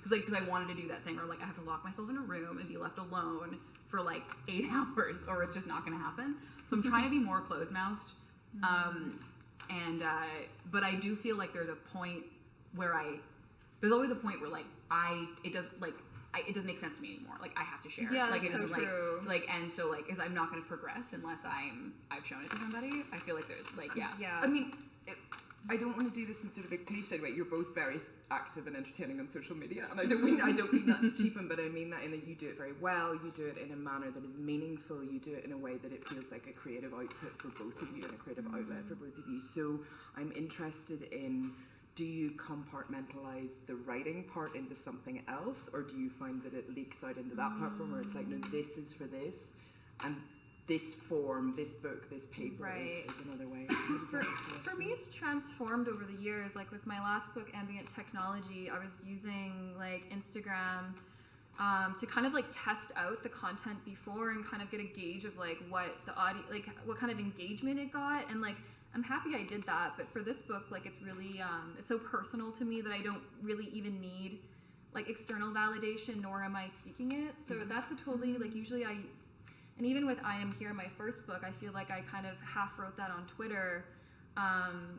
Speaker 3: because I wanted to do that thing where like I have to lock myself in a room and be left alone for like 8 hours, or it's just not going to happen. So I'm trying to be more closed-mouthed, but I do feel like there's a point where there's always a point where like it doesn't make sense to me anymore. Like I have to share.
Speaker 2: Yeah,
Speaker 3: like
Speaker 2: that's
Speaker 3: it doesn't
Speaker 2: so true.
Speaker 3: like and so like because I'm not going to progress unless I've shown it to somebody. I feel like there's like yeah.
Speaker 1: I mean, I don't want to do this in sort of a cliche way. You're both very active and entertaining on social media, and I don't mean that to cheapen, but I mean that in that you do it very well. You do it in a manner that is meaningful. You do it in a way that it feels like a creative output for both of you and a creative outlet for both of you. So I'm interested in, do you compartmentalize the writing part into something else, or do you find that it leaks out into that platform where it's like, no, this is for this, and this form, this book, this paper is another way?
Speaker 2: For me, it's transformed over the years. Like with my last book, Ambient Technology, I was using like Instagram to kind of like test out the content before and kind of get a gauge of like what the audience, like what kind of engagement it got, and like I'm happy I did that. But for this book, like it's really it's so personal to me that I don't really even need like external validation, nor am I seeking it. So that's a totally like usually and even with I Am Here, my first book, I feel like I kind of half wrote that on Twitter.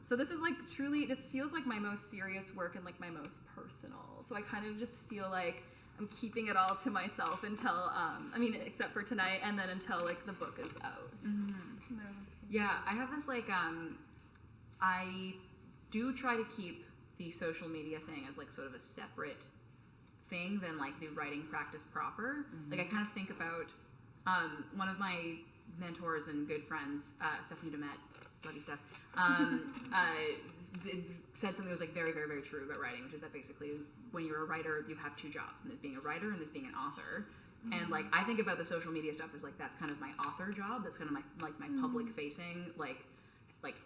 Speaker 2: So this is like truly, this feels like my most serious work and like my most personal. So I kind of just feel like I'm keeping it all to myself until, I mean, except for tonight, and then until like the book is out. No.
Speaker 3: Yeah, I have this like, I do try to keep the social media thing as like sort of a separate thing than like the writing practice proper. Like I kind of think about one of my mentors and good friends, Stephanie Demet, love you, Steph, said something that was like very, very, very true about writing, which is that basically when you're a writer, you have two jobs, and there's being a writer and there's being an author. And like I think about the social media stuff as like that's kind of my author job. That's kind of my public facing like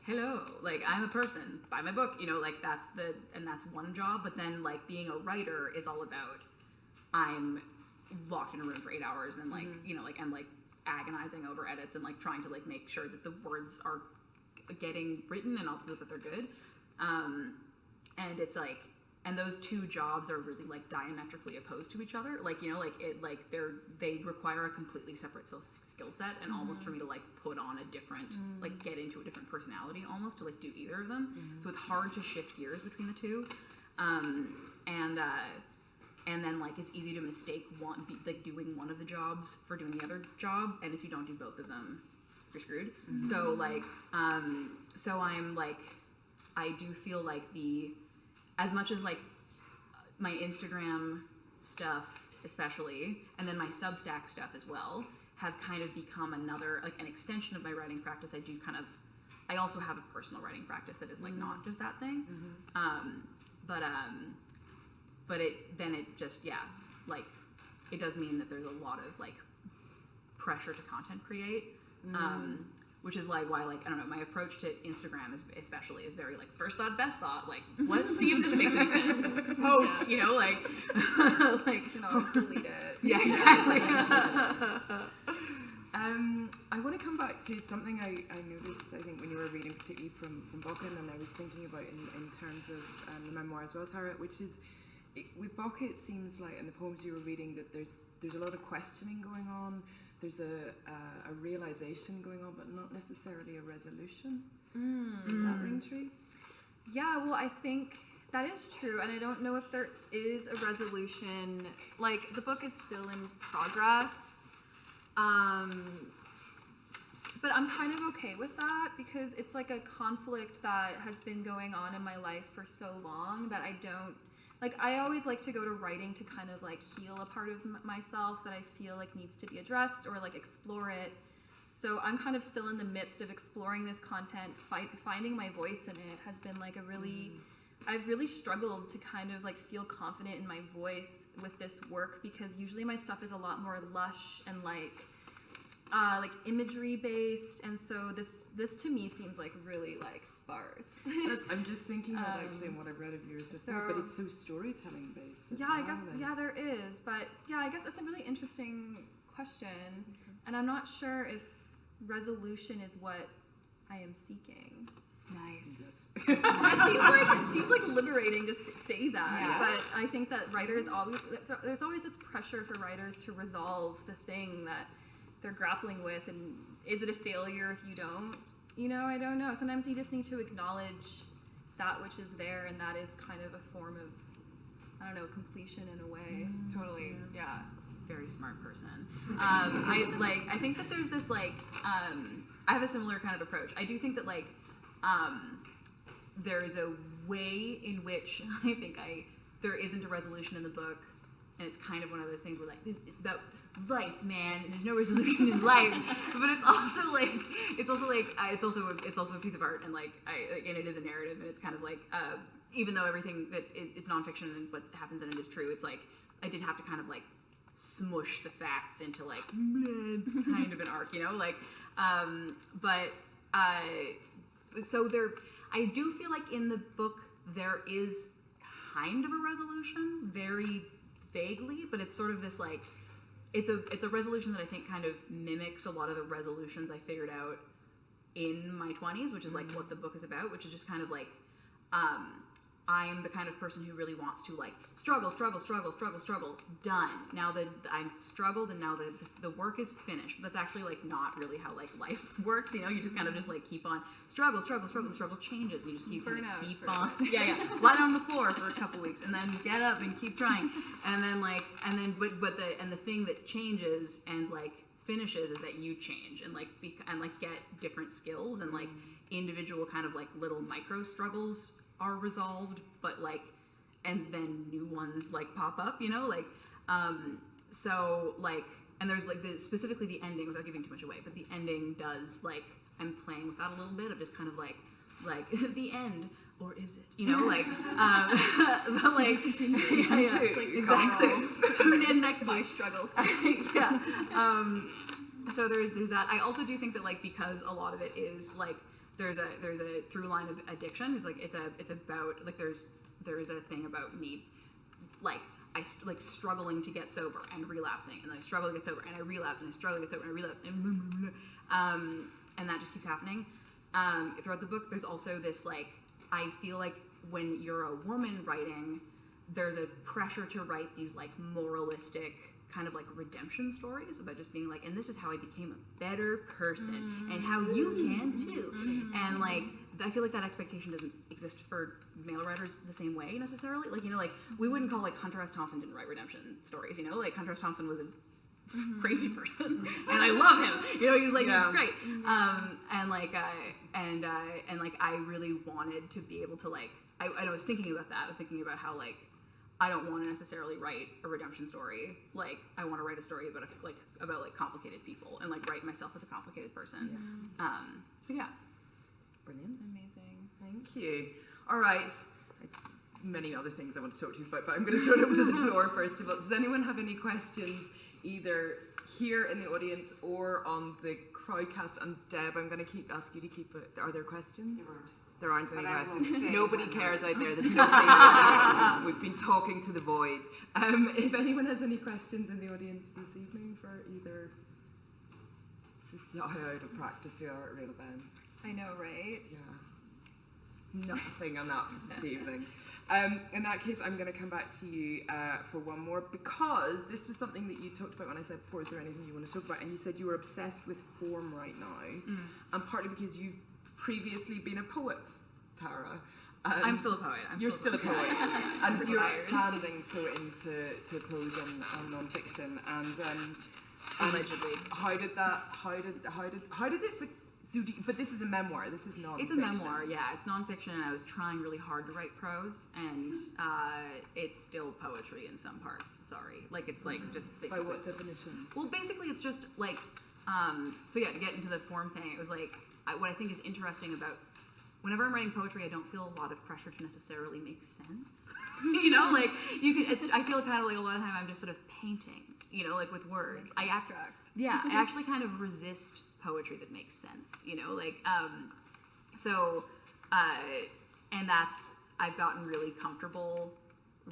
Speaker 3: hello, like I'm a person, buy my book, you know, like that's one job. But then like being a writer is all about I'm locked in a room for 8 hours and like you know like I'm like agonizing over edits and like trying to like make sure that the words are getting written and also that they're good. And it's like, and those two jobs are really like diametrically opposed to each other. Like, you know, like it, like they require a completely separate skill set, and almost for me to like put on a different, like get into a different personality almost to like do either of them. So it's hard to shift gears between the two. And then like it's easy to mistake like doing one of the jobs for doing the other job, and if you don't do both of them, you're screwed. So like, so I'm like, I do feel like as much as like my Instagram stuff especially, and then my Substack stuff as well, have kind of become another, like an extension of my writing practice. I also have a personal writing practice that is like not just that thing. But it just, yeah, like it does mean that there's a lot of like pressure to content create. Which is like why, like, I don't know, my approach to Instagram is very like first thought, best thought, like let's see if this makes any sense. Post, you know, like
Speaker 2: You can always delete it.
Speaker 3: Yeah, exactly.
Speaker 1: I want to come back to something I noticed, I think, when you were reading, particularly from Bokken, and I was thinking about in terms of the memoir as well, Tara, which is, with Bokken, it seems like, in the poems you were reading, that there's a lot of questioning going on. There's a realization going on, but not necessarily a resolution. Does that ring true?
Speaker 2: Yeah, well, I think that is true, and I don't know if there is a resolution. Like, the book is still in progress, but I'm kind of okay with that because it's like a conflict that has been going on in my life for so long that I don't. Like, I always like to go to writing to kind of, like, heal a part of myself that I feel like needs to be addressed or, like, explore it. So I'm kind of still in the midst of exploring this content. Finding my voice in it has been, like, I've really struggled to kind of, like, feel confident in my voice with this work because usually my stuff is a lot more lush and, like imagery based, and so this to me seems like really like sparse.
Speaker 1: I'm just thinking about actually what I've read of yours before, but it's so storytelling based.
Speaker 2: Yeah, I guess there is, but yeah, I guess it's a really interesting question, and I'm not sure if resolution is what I am seeking.
Speaker 3: Nice.
Speaker 2: It seems like liberating to say that, but I think that there's always this pressure for writers to resolve the thing that they're grappling with, and is it a failure if you don't? You know, I don't know. Sometimes you just need to acknowledge that which is there, and that is kind of a form of, I don't know, completion in a way.
Speaker 3: Totally, yeah. Very smart person. I think that there's this like, I have a similar kind of approach. I do think that like, there is a way in which I think there isn't a resolution in the book, and it's kind of one of those things where like, it's about life, man, and there's no resolution in life, but it's also a piece of art, and and it is a narrative, and it's kind of like, even though everything that it's nonfiction and what happens in it is true, it's like I did have to kind of like smush the facts into like it's kind of an arc, you know, like, so there, I do feel like in the book there is kind of a resolution, very vaguely, but it's sort of this like, it's a resolution that I think kind of mimics a lot of the resolutions I figured out in my 20s, which is like what the book is about, which is just kind of like, I'm the kind of person who really wants to like struggle, done. Now that I've struggled and now the work is finished. But that's actually like not really how like life works, you know. You just kind of just like keep on struggle. The struggle changes. You just keep on. Yeah. Lie down on the floor for a couple weeks and then get up and keep trying. And then the thing that changes and like finishes is that you change and like get different skills and like individual kind of like little micro struggles are resolved, but like, and then new ones like pop up, you know, like, so like, and there's like specifically the ending, without giving too much away, but the ending does like, I'm playing with that a little bit of just kind of like the end, or is it, you know, like, but like, exactly. Tune in next
Speaker 2: my struggle.
Speaker 3: Yeah. So there's that. I also do think that like, because a lot of it is like, there's a through line of addiction. It's like it's about like there's a thing about me like struggling to get sober and relapsing, and then I struggle to get sober and I relapse and I struggle to get sober and I relapse and that just keeps happening. Throughout the book, there's also this like, I feel like when you're a woman writing, there's a pressure to write these like moralistic kind of like redemption stories about just being like, and this is how I became a better person and how you can too. And like, I feel like that expectation doesn't exist for male writers the same way necessarily. Like, you know, like we wouldn't call like Hunter S. Thompson didn't write redemption stories, you know, like Hunter S. Thompson was a crazy person and I love him, you know, he's like, he's great. And I really wanted to be able to like, I was thinking about that. I was thinking about how like, I don't want to necessarily write a redemption story. Like, I want to write a story about complicated people and like write myself as a complicated person. But yeah.
Speaker 1: Brilliant.
Speaker 2: Amazing.
Speaker 1: Thank you. All right. Many other things I want to talk to you about, but I'm going to throw it over to the floor first of all. Does anyone have any questions, either here in the audience or on the Crowdcast? And Deb, I'm going to ask you to keep it. Are there questions? There aren't any questions. Nobody cares out there. There's nobody. We've been talking to the void. If anyone has any questions in the audience this evening for either, this is how out of practice we are at real events.
Speaker 2: I know, right?
Speaker 1: Yeah. Nothing on that for this evening. In that case, I'm going to come back to you for one more, because this was something that you talked about when I said before, is there anything you want to talk about? And you said you were obsessed with form right now, and partly because you've previously been a poet, Tara.
Speaker 3: I'm still a poet.
Speaker 1: You're still a poet. And you're expanding so into prose and non-fiction. And
Speaker 3: allegedly.
Speaker 1: How did it? But this is a memoir. This is non-fiction.
Speaker 3: It's a memoir. Yeah, it's non-fiction. And I was trying really hard to write prose, and it's still poetry in some parts. Sorry, like it's like just basically.
Speaker 1: By what definition?
Speaker 3: Well, basically, it's just like so yeah. To get into the form thing, it was like what I think is interesting about whenever I'm writing poetry, I don't feel a lot of pressure to necessarily make sense. You know, like you can. I feel kind of like a lot of the time I'm just sort of painting. You know, like with words.
Speaker 2: Like abstract.
Speaker 3: Yeah, I actually kind of resist poetry that makes sense, you know, like, and I've gotten really comfortable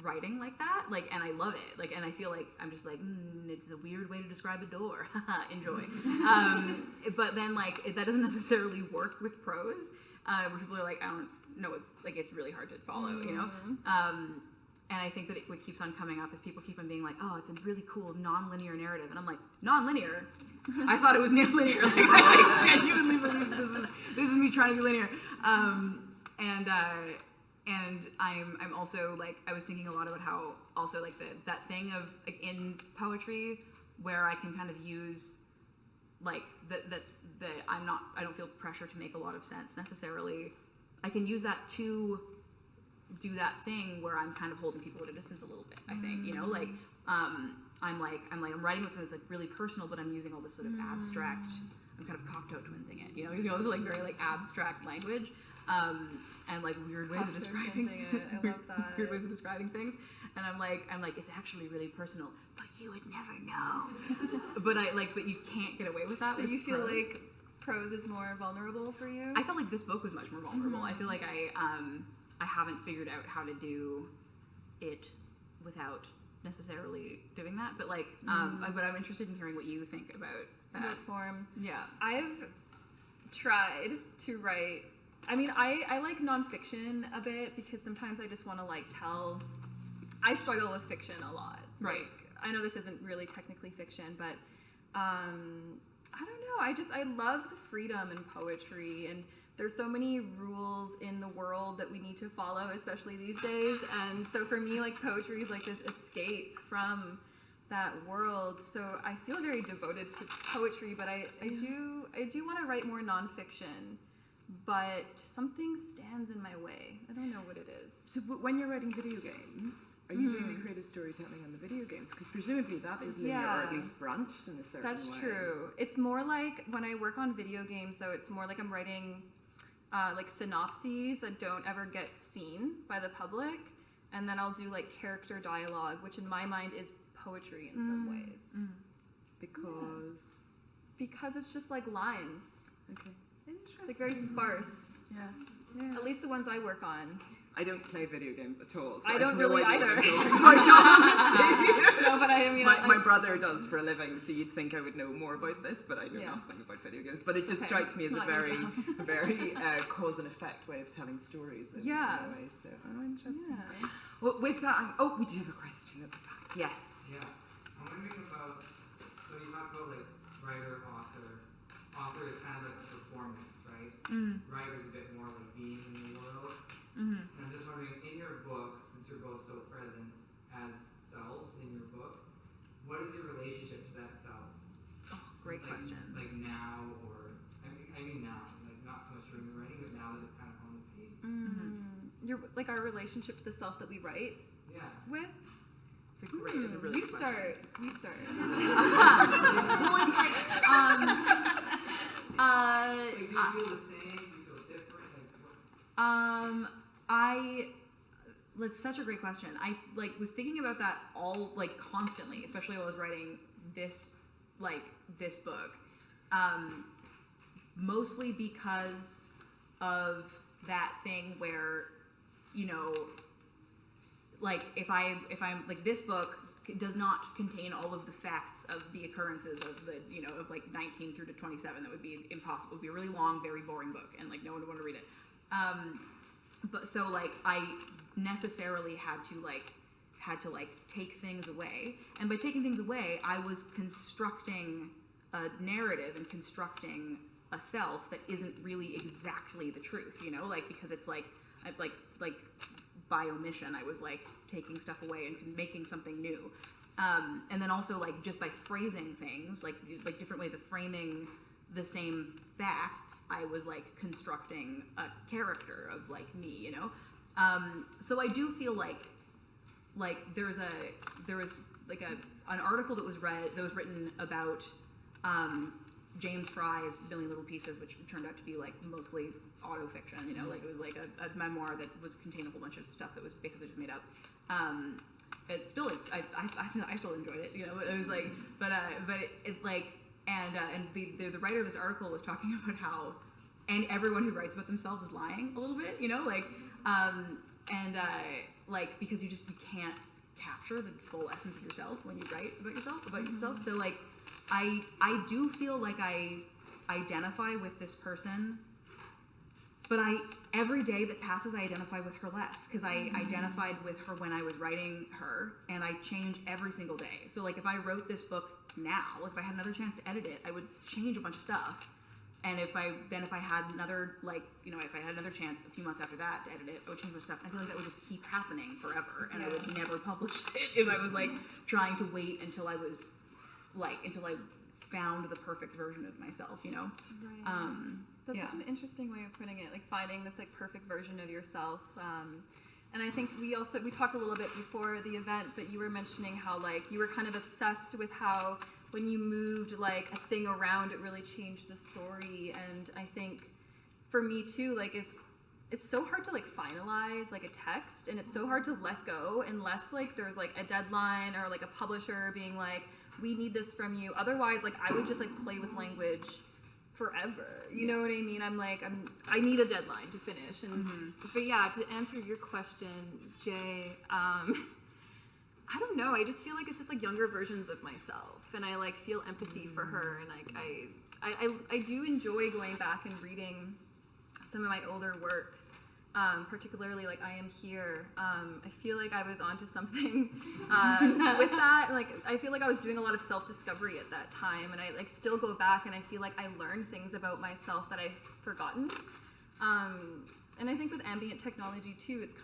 Speaker 3: writing like that, like, and I love it, like, and I feel like I'm just like, it's a weird way to describe a door, enjoy, but then, like, that doesn't necessarily work with prose, where people are like, I don't know, it's really hard to follow, you know, and I think that what keeps on coming up is people keep on being like, oh, it's a really cool non-linear narrative. And I'm like, non-linear? I thought it was near-linear. Like, I genuinely believe this is me trying to be linear. And I'm also, like, I was thinking a lot about how also, like, that thing of, like, in poetry where I can kind of use, like, that I don't feel pressure to make a lot of sense necessarily. I can use that to do that thing where I'm kind of holding people at a distance a little bit, I think, you know, like, I'm writing something that's like really personal, but I'm using all this sort of abstract, I'm kind of Cocteau twinsing it, you know, using all this like very like abstract language, and like weird ways of describing
Speaker 2: I love that.
Speaker 3: weird ways of describing things, and I'm like, it's actually really personal, but you would never know. but you can't get away with that.
Speaker 2: So
Speaker 3: with
Speaker 2: you feel
Speaker 3: prose.
Speaker 2: like prose is more vulnerable for you?
Speaker 3: I felt like this book was much more vulnerable. I feel like I haven't figured out how to do it without necessarily doing that, but like, but I'm interested in hearing what you think about that.
Speaker 2: About form.
Speaker 3: Yeah.
Speaker 2: I've tried to write I mean, I like nonfiction a bit because sometimes I just want to like tell. I struggle with fiction a lot.
Speaker 3: Right.
Speaker 2: Like, I know this isn't really technically fiction, but I don't know. I love the freedom in poetry, and there's so many rules in the world that we need to follow, especially these days. And so for me, like, poetry is like this escape from that world. So I feel very devoted to poetry, but I do want to write more nonfiction, but something stands in my way. I don't know what it is.
Speaker 1: So when you're writing video games, are you doing the creative storytelling on the video games? Because presumably that is linear, or at least branched in a certain way.
Speaker 2: That's true. It's more like when I work on video games, though, it's more like I'm writing like synopses that don't ever get seen by the public, and then I'll do like character dialogue, which in my mind is poetry in some ways. Because it's just like lines.
Speaker 1: Okay. Interesting.
Speaker 2: It's like very sparse.
Speaker 1: Yeah.
Speaker 2: At least the ones I work on.
Speaker 1: I don't play video games at all. So
Speaker 2: I don't
Speaker 1: have no
Speaker 2: really
Speaker 1: idea
Speaker 2: either.
Speaker 1: what I'm talking about.
Speaker 2: No, but I mean,
Speaker 1: my brother does for a living, so you'd think I would know more about this, but I know
Speaker 2: Yeah.
Speaker 1: nothing about video games. But it just
Speaker 2: Okay.
Speaker 1: strikes me as
Speaker 2: It's
Speaker 1: a
Speaker 2: not your
Speaker 1: very cause and effect way of telling stories. In
Speaker 2: Yeah.
Speaker 1: a way, so interesting.
Speaker 2: Yeah.
Speaker 1: Well, with that, we do have a question at the back. Yes.
Speaker 4: Yeah. I'm wondering about, so you talk about like writer, author. Author is kind of like a performance, right? Writer is a bit more like being in the world. And I'm just wondering, in your books, since you're both so present as selves in your book, what is your relationship to that self?
Speaker 2: Oh, great
Speaker 4: Like,
Speaker 2: question.
Speaker 4: Like now, or I mean now, like not so much during the writing, but now that it's kind of on the page.
Speaker 2: Your like our relationship to the self that we write
Speaker 4: Yeah.
Speaker 2: with.
Speaker 1: It's a great, it's a really
Speaker 2: You
Speaker 1: good
Speaker 2: start. You start.
Speaker 3: Well, it's like,
Speaker 4: Like, do you feel the same? Do you feel different? Like, what?
Speaker 3: That's such a great question. I like was thinking about that all like constantly, especially while I was writing this book. Mostly because of that thing where, you know, like if I'm like, this book does not contain all of the facts of the occurrences of the, you know, of like 19 through to 27. That would be impossible. It would be a really long, very boring book, and like no one would want to read it. But so like I necessarily had to take things away, and by taking things away, I was constructing a narrative and constructing a self that isn't really exactly the truth, you know, like, because it's like by omission, I was like taking stuff away and making something new, and then also like just by phrasing things, like different ways of framing the same facts, I was like constructing a character of like me, you know. So I do feel like there was like an article that was written about James Fry's Million Little Pieces, which turned out to be like mostly autofiction, you know, like it was like a memoir that was contained a whole bunch of stuff that was basically just made up. It's still like I still enjoyed it, you know. It was like, but it like, and the writer of this article was talking about how, and everyone who writes about themselves is lying a little bit, you know, like, like, because you can't capture the full essence of yourself when you write about yourself. So like, I do feel like I identify with this person, but every day that passes, I identify with her less, because I identified with her when I was writing her, and I change every single day. So like, if I wrote this book now, if I had another chance to edit it, I would change a bunch of stuff. And if I had another, like, you know, if I had another chance a few months after that to edit it, I would change my stuff. I feel like that would just keep happening forever, and I would never publish it if I was like trying to wait until I found the perfect version of myself, you know.
Speaker 2: Right. That's such an interesting way of putting it, like finding this like perfect version of yourself. And I think we talked a little bit before the event, but you were mentioning how like you were kind of obsessed with how when you moved like a thing around, it really changed the story. And I think for me too, like if it's so hard to like finalize like a text, and it's so hard to let go unless like there's like a deadline or like a publisher being like, we need this from you. Otherwise, like I would just like play with language forever. You know what I mean? I need a deadline to finish. And but yeah, to answer your question, Jay, I don't know. I just feel like it's just like younger versions of myself, and I like feel empathy for her, and like I do enjoy going back and reading some of my older work, particularly like I Am Here, I feel like I was onto something with that. Like I feel like I was doing a lot of self-discovery at that time, and I like still go back and I feel like I learned things about myself that I've forgotten. And I think with ambient technology too, it's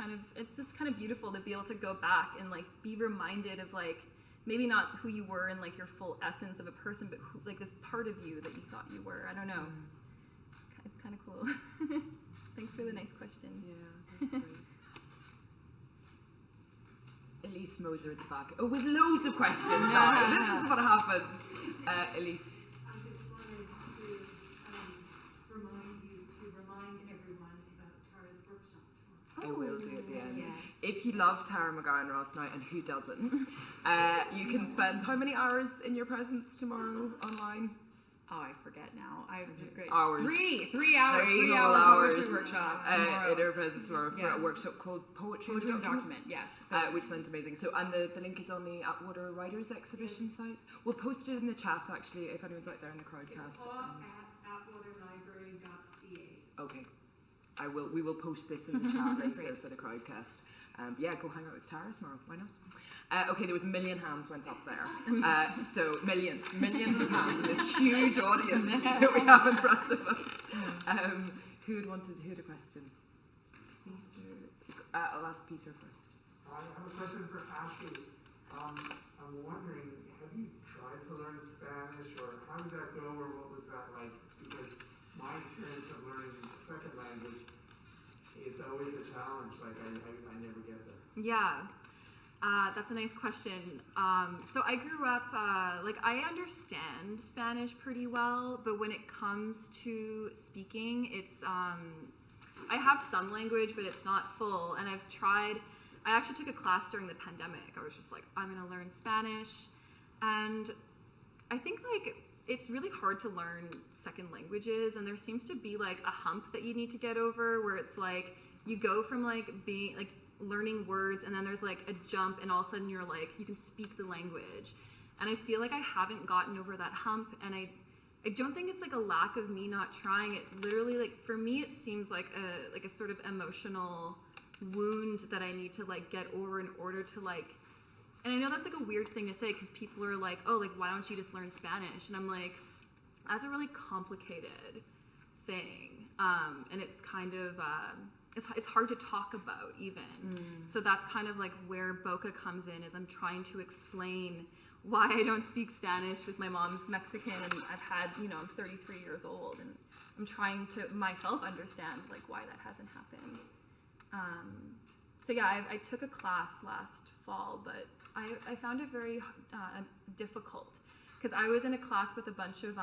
Speaker 2: just kind of beautiful to be able to go back and like be reminded of like maybe not who you were in like your full essence of a person, but who, like this part of you that you thought you were. I don't know. It's kind of cool. Thanks for the nice question.
Speaker 1: Yeah, that's great. Elise Moser at the back. Oh, with loads of questions now. This is what happens. Elise.
Speaker 5: I just wanted to remind everyone about Tara's workshop tomorrow.
Speaker 1: I will do at the end.
Speaker 5: Yes.
Speaker 1: If you love Tara McGowan-ROSS now, and who doesn't, you can spend how many hours in your presence tomorrow online?
Speaker 3: Oh, I forget now. I great.
Speaker 1: Hours.
Speaker 3: 3 hours.
Speaker 1: 3
Speaker 3: 3 hour
Speaker 1: hours.
Speaker 3: poetry workshop tomorrow.
Speaker 1: In our presence tomorrow for a
Speaker 3: Yes.
Speaker 1: workshop called Poetry
Speaker 3: Poetry
Speaker 1: and
Speaker 3: document. Yes. So
Speaker 1: which sounds amazing. So, and the link is on the Atwater Writers Exhibition site. We'll post it in the chat actually if anyone's out there in the Crowdcast.
Speaker 5: At atwaterlibrary.ca.
Speaker 1: Okay. We will post this in the chat later for the Crowdcast. Yeah, go hang out with Tara tomorrow. Why not? Okay, there was a million hands went up there. So millions of hands in this huge audience that we have in front of us. Who had a question? Peter. I'll ask Peter first.
Speaker 4: I have a question for Ashley. I'm wondering, have you tried to learn Spanish, or how did that go, or what was that like? Because my experience of learning a second language is always a challenge. Like I never get there.
Speaker 2: Yeah. That's a nice question. So I grew up, like I understand Spanish pretty well, but when it comes to speaking, it's, I have some language, but it's not full. And I actually took a class during the pandemic. I was just like, I'm gonna learn Spanish. And I think like, it's really hard to learn second languages, and there seems to be like a hump that you need to get over where it's like, you go from like being like, learning words, and then there's like a jump, and all of a sudden you're like, you can speak the language. And I feel like I haven't gotten over that hump, and I don't think it's like a lack of me not trying. It literally, like for me, it seems like a sort of emotional wound that I need to like get over in order to like, and I know that's like a weird thing to say because people are like, oh, like why don't you just learn Spanish? And I'm like, that's a really complicated thing, and it's kind of it's hard to talk about even. So that's kind of like where Boca comes in, is I'm trying to explain why I don't speak Spanish with my mom's Mexican, and I've had, I'm 33 years old, and I'm trying to myself understand like why that hasn't happened. So yeah, I took a class last fall, but I found it very difficult because I was in a class with a bunch of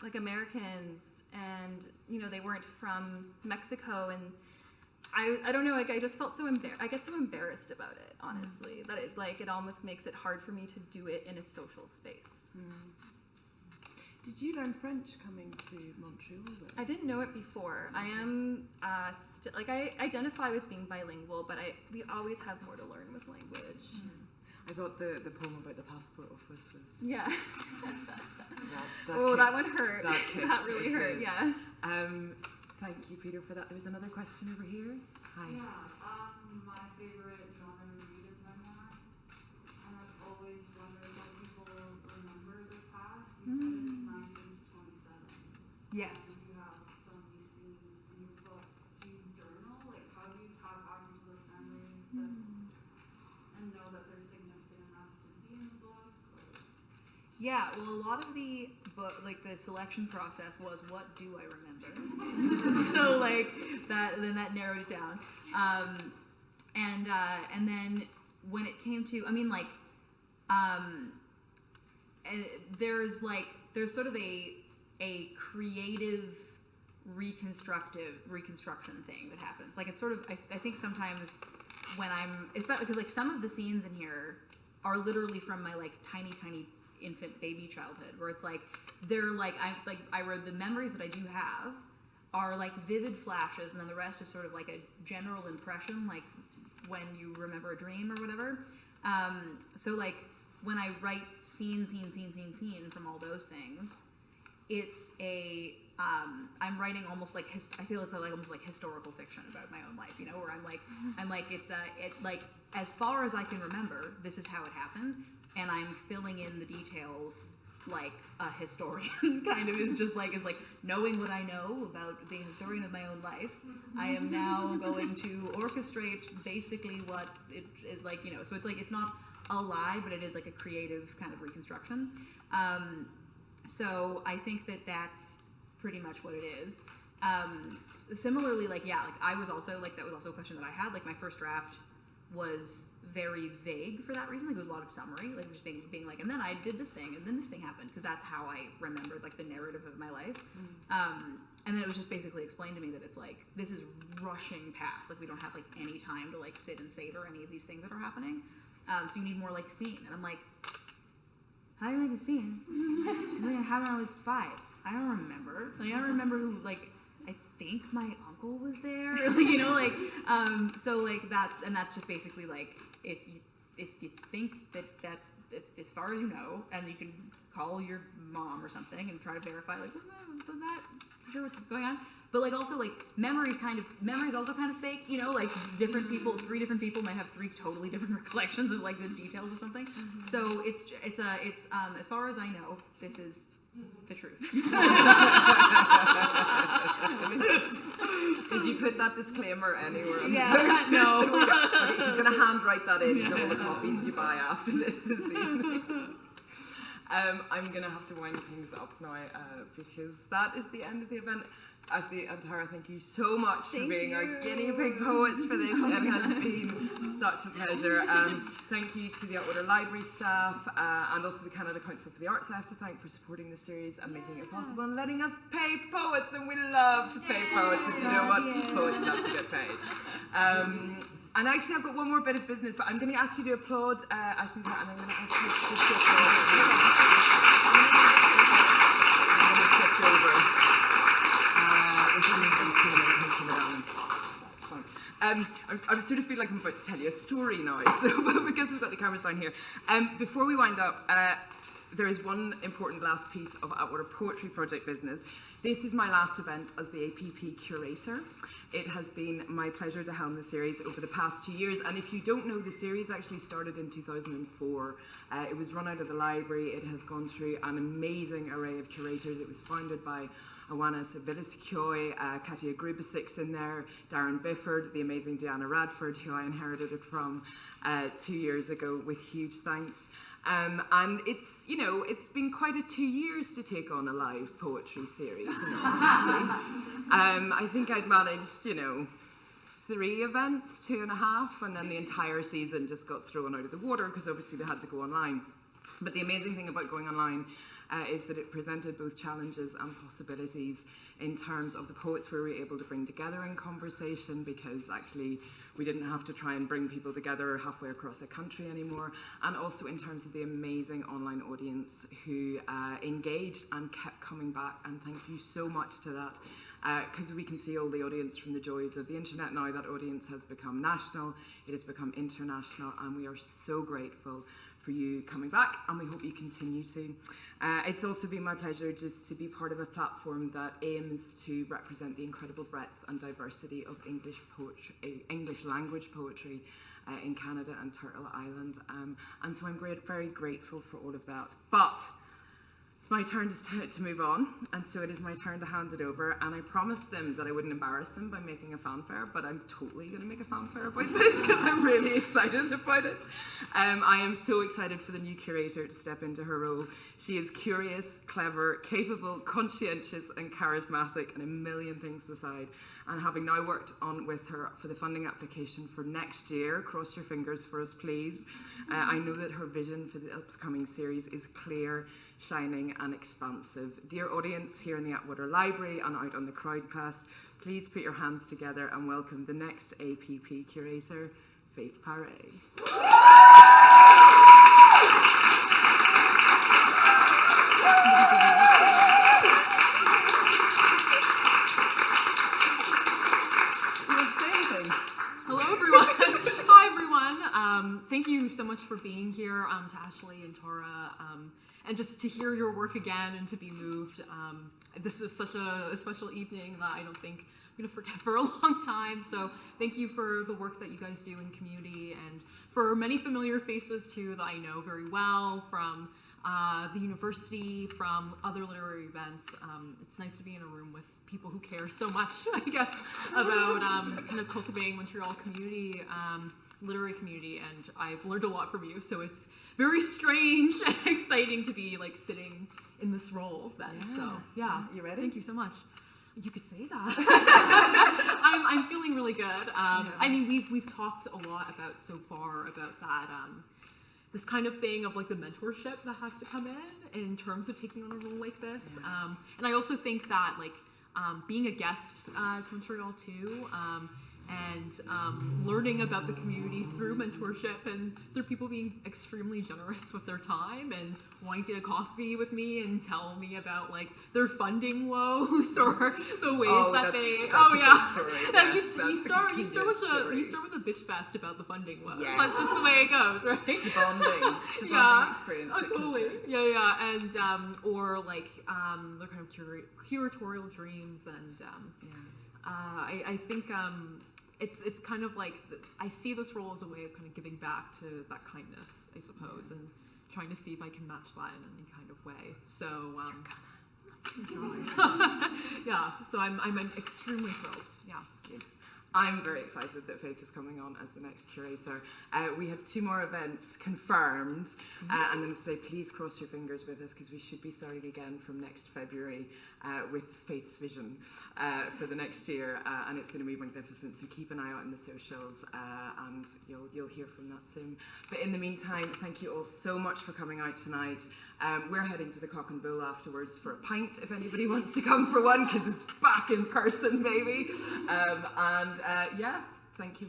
Speaker 2: like Americans, and they weren't from Mexico, and I don't know, like I just felt so I get so embarrassed about it, honestly, that it almost makes it hard for me to do it in a social space.
Speaker 1: Did you learn French coming to Montreal then?
Speaker 2: I didn't know it before. I am I identify with being bilingual, but we always have more to learn with language.
Speaker 1: I thought the poem about the passport office was...
Speaker 2: Yeah.
Speaker 1: that
Speaker 2: that one hurt.
Speaker 1: That
Speaker 2: really hurt, yeah.
Speaker 1: Thank you, Peter, for that. There was another question over here. Hi.
Speaker 5: Yeah, my favorite genre to read is memoir, and I've always wondered how people remember the past. You said it's 19 to 27.
Speaker 3: yes.
Speaker 5: And you have so many scenes in your book. Do you journal? Like, how do you tap back into those memories and know that they're significant enough to be in the book?
Speaker 3: Yeah, well, a lot of the book, like the selection process was, what do I remember? So like that narrowed it down. And then when it came to, I mean, like, there's sort of a creative reconstruction thing that happens. Like it's sort of, I think sometimes when especially because like some of the scenes in here are literally from my like tiny infant baby childhood, where it's like they're like I wrote the memories that I do have are like vivid flashes, and then the rest is sort of like a general impression, like when you remember a dream or whatever. So like when I write scene from all those things, it's I'm writing almost like I feel it's almost like historical fiction about my own life, you know, where I'm like it's like as far as I can remember, this is how it happened, and I'm filling in the details like a historian kind of is like knowing what I know about being a historian of my own life. I am now going to orchestrate basically what it is like, you know, so it's like it's not a lie, but it is like a creative kind of reconstruction. So I think that that's pretty much what it is. Similarly, like I was also like that was also a question that I had. Like my first draft was very vague for that reason. Like it was a lot of summary, like just being like, and then I did this thing, and then this thing happened, because that's how I remembered like the narrative of my life. And then it was just basically explained to me that it's like this is rushing past. Like we don't have like any time to like sit and savor any of these things that are happening. So you need more like scene. And I'm like, how do you make a scene? Something that happened when I was 5. I don't remember. Like I don't remember who. Like I think my uncle was there. Like, you know, like so like that's just basically like if you think that's as far as you know, and you can call your mom or something and try to verify like was that for sure what's going on. But like also like memory is also kind of fake, you know, like 3 different people might have 3 totally different recollections of like the details of something. So it's as far as I know, this is the truth.
Speaker 1: Did you put that disclaimer anywhere?
Speaker 2: Yeah, no.
Speaker 1: Okay, she's going to handwrite that in to all the copies you buy after this evening. I'm going to have to wind things up now because that is the end of the event. Ashley and Tara, thank you so much for being our guinea pig poets for this. It has been such a pleasure. Thank you to the Atwater Library staff and also the Canada Council for the Arts I have to thank for supporting the series and making it possible and letting us pay poets, and we love to pay poets, and you know what? Poets love to get paid. And actually I've got one more bit of business, but I'm going to ask you to applaud Ashley and Tara, and I'm going to ask you to shift over. I'm going to shift over. I sort of feel like I'm about to tell you a story now, so because we've got the cameras down here. Before we wind up, there is one important last piece of Atwater Poetry Project business. This is my last event as the APP curator. It has been my pleasure to helm the series over the past 2 years, and if you don't know, the series actually started in 2004. It was run out of the library. It has gone through an amazing array of curators. It was founded by Awana Sibiliskjoy, Katia Grubasik's in there, Darren Bifford, the amazing Deanna Radford, who I inherited it from 2 years ago with huge thanks. And it's, you know, it's been quite a 2 years to take on a live poetry series, in honesty. I think I'd managed, you know, 3 events, 2.5, and then the entire season just got thrown out of the water because obviously they had to go online. But the amazing thing about going online is that it presented both challenges and possibilities in terms of the poets we were able to bring together in conversation, because actually we didn't have to try and bring people together halfway across a country anymore, and also in terms of the amazing online audience who engaged and kept coming back, and thank you so much to that. Because we can see all the audience from the joys of the internet now. That audience has become national, it has become international, and we are so grateful for you coming back, and we hope you continue to. It's also been my pleasure just to be part of a platform that aims to represent the incredible breadth and diversity of English poetry, English language poetry in Canada and Turtle Island. And so I'm very grateful for all of that. But it's my turn to move on, and so it is my turn to hand it over, and I promised them that I wouldn't embarrass them by making a fanfare, but I'm totally going to make a fanfare about this because I'm really excited about it. I am so excited for the new curator to step into her role. She is curious, clever, capable, conscientious and charismatic, and a million things beside. And having now worked on with her for the funding application for next year, cross your fingers for us please, I know that her vision for the upcoming series is clear, shining and expansive. Dear audience here in the Atwater Library and out on the Crowdcast, please put your hands together and welcome the next APP curator, Faith Paré.
Speaker 6: Hello, everyone. Hi, everyone. Thank you, you so much for being here, to Ashley and Tara, and just to hear your work again and to be moved. This is such a special evening that I don't think I'm going to forget for a long time. So thank you for the work that you guys do in community, and for many familiar faces too that I know very well from the university, from other literary events. It's nice to be in a room with people who care so much, I guess, about kind of cultivating Montreal community, literary community, and I've learned a lot from you, so it's very strange and exciting to be like sitting in this role then. So yeah,
Speaker 1: You ready?
Speaker 6: Thank you so much. You could say that. I'm feeling really good. I mean, we've talked a lot about so far about that this kind of thing of like the mentorship that has to come in terms of taking on a role like this. And I also think that like being a guest to Montreal too, and learning about the community through mentorship and through people being extremely generous with their time and wanting to get a coffee with me and tell me about like their funding woes or the ways that they you start with a bitch fest about the funding woes.
Speaker 1: Yes.
Speaker 6: That's just the way it goes, right?
Speaker 1: The bonding experience.
Speaker 6: Oh, totally. Yeah. And or like their kind of curatorial dreams, and I think it's kind of like I see this role as a way of kind of giving back to that kindness, I suppose, and trying to see if I can match that in any kind of way. So yeah, so I'm extremely thrilled. Yeah.
Speaker 1: I'm very excited that Faith is coming on as the next curator. We have 2 more events confirmed. I'm going to say please cross your fingers with us, because we should be starting again from next February with Faith's vision for the next year, and it's going to be magnificent. So keep an eye out in the socials, and you'll hear from that soon. But in the meantime, thank you all so much for coming out tonight. We're heading to the Cock and Bull afterwards for a pint if anybody wants to come for one, because it's back in person, baby. Yeah, thank you.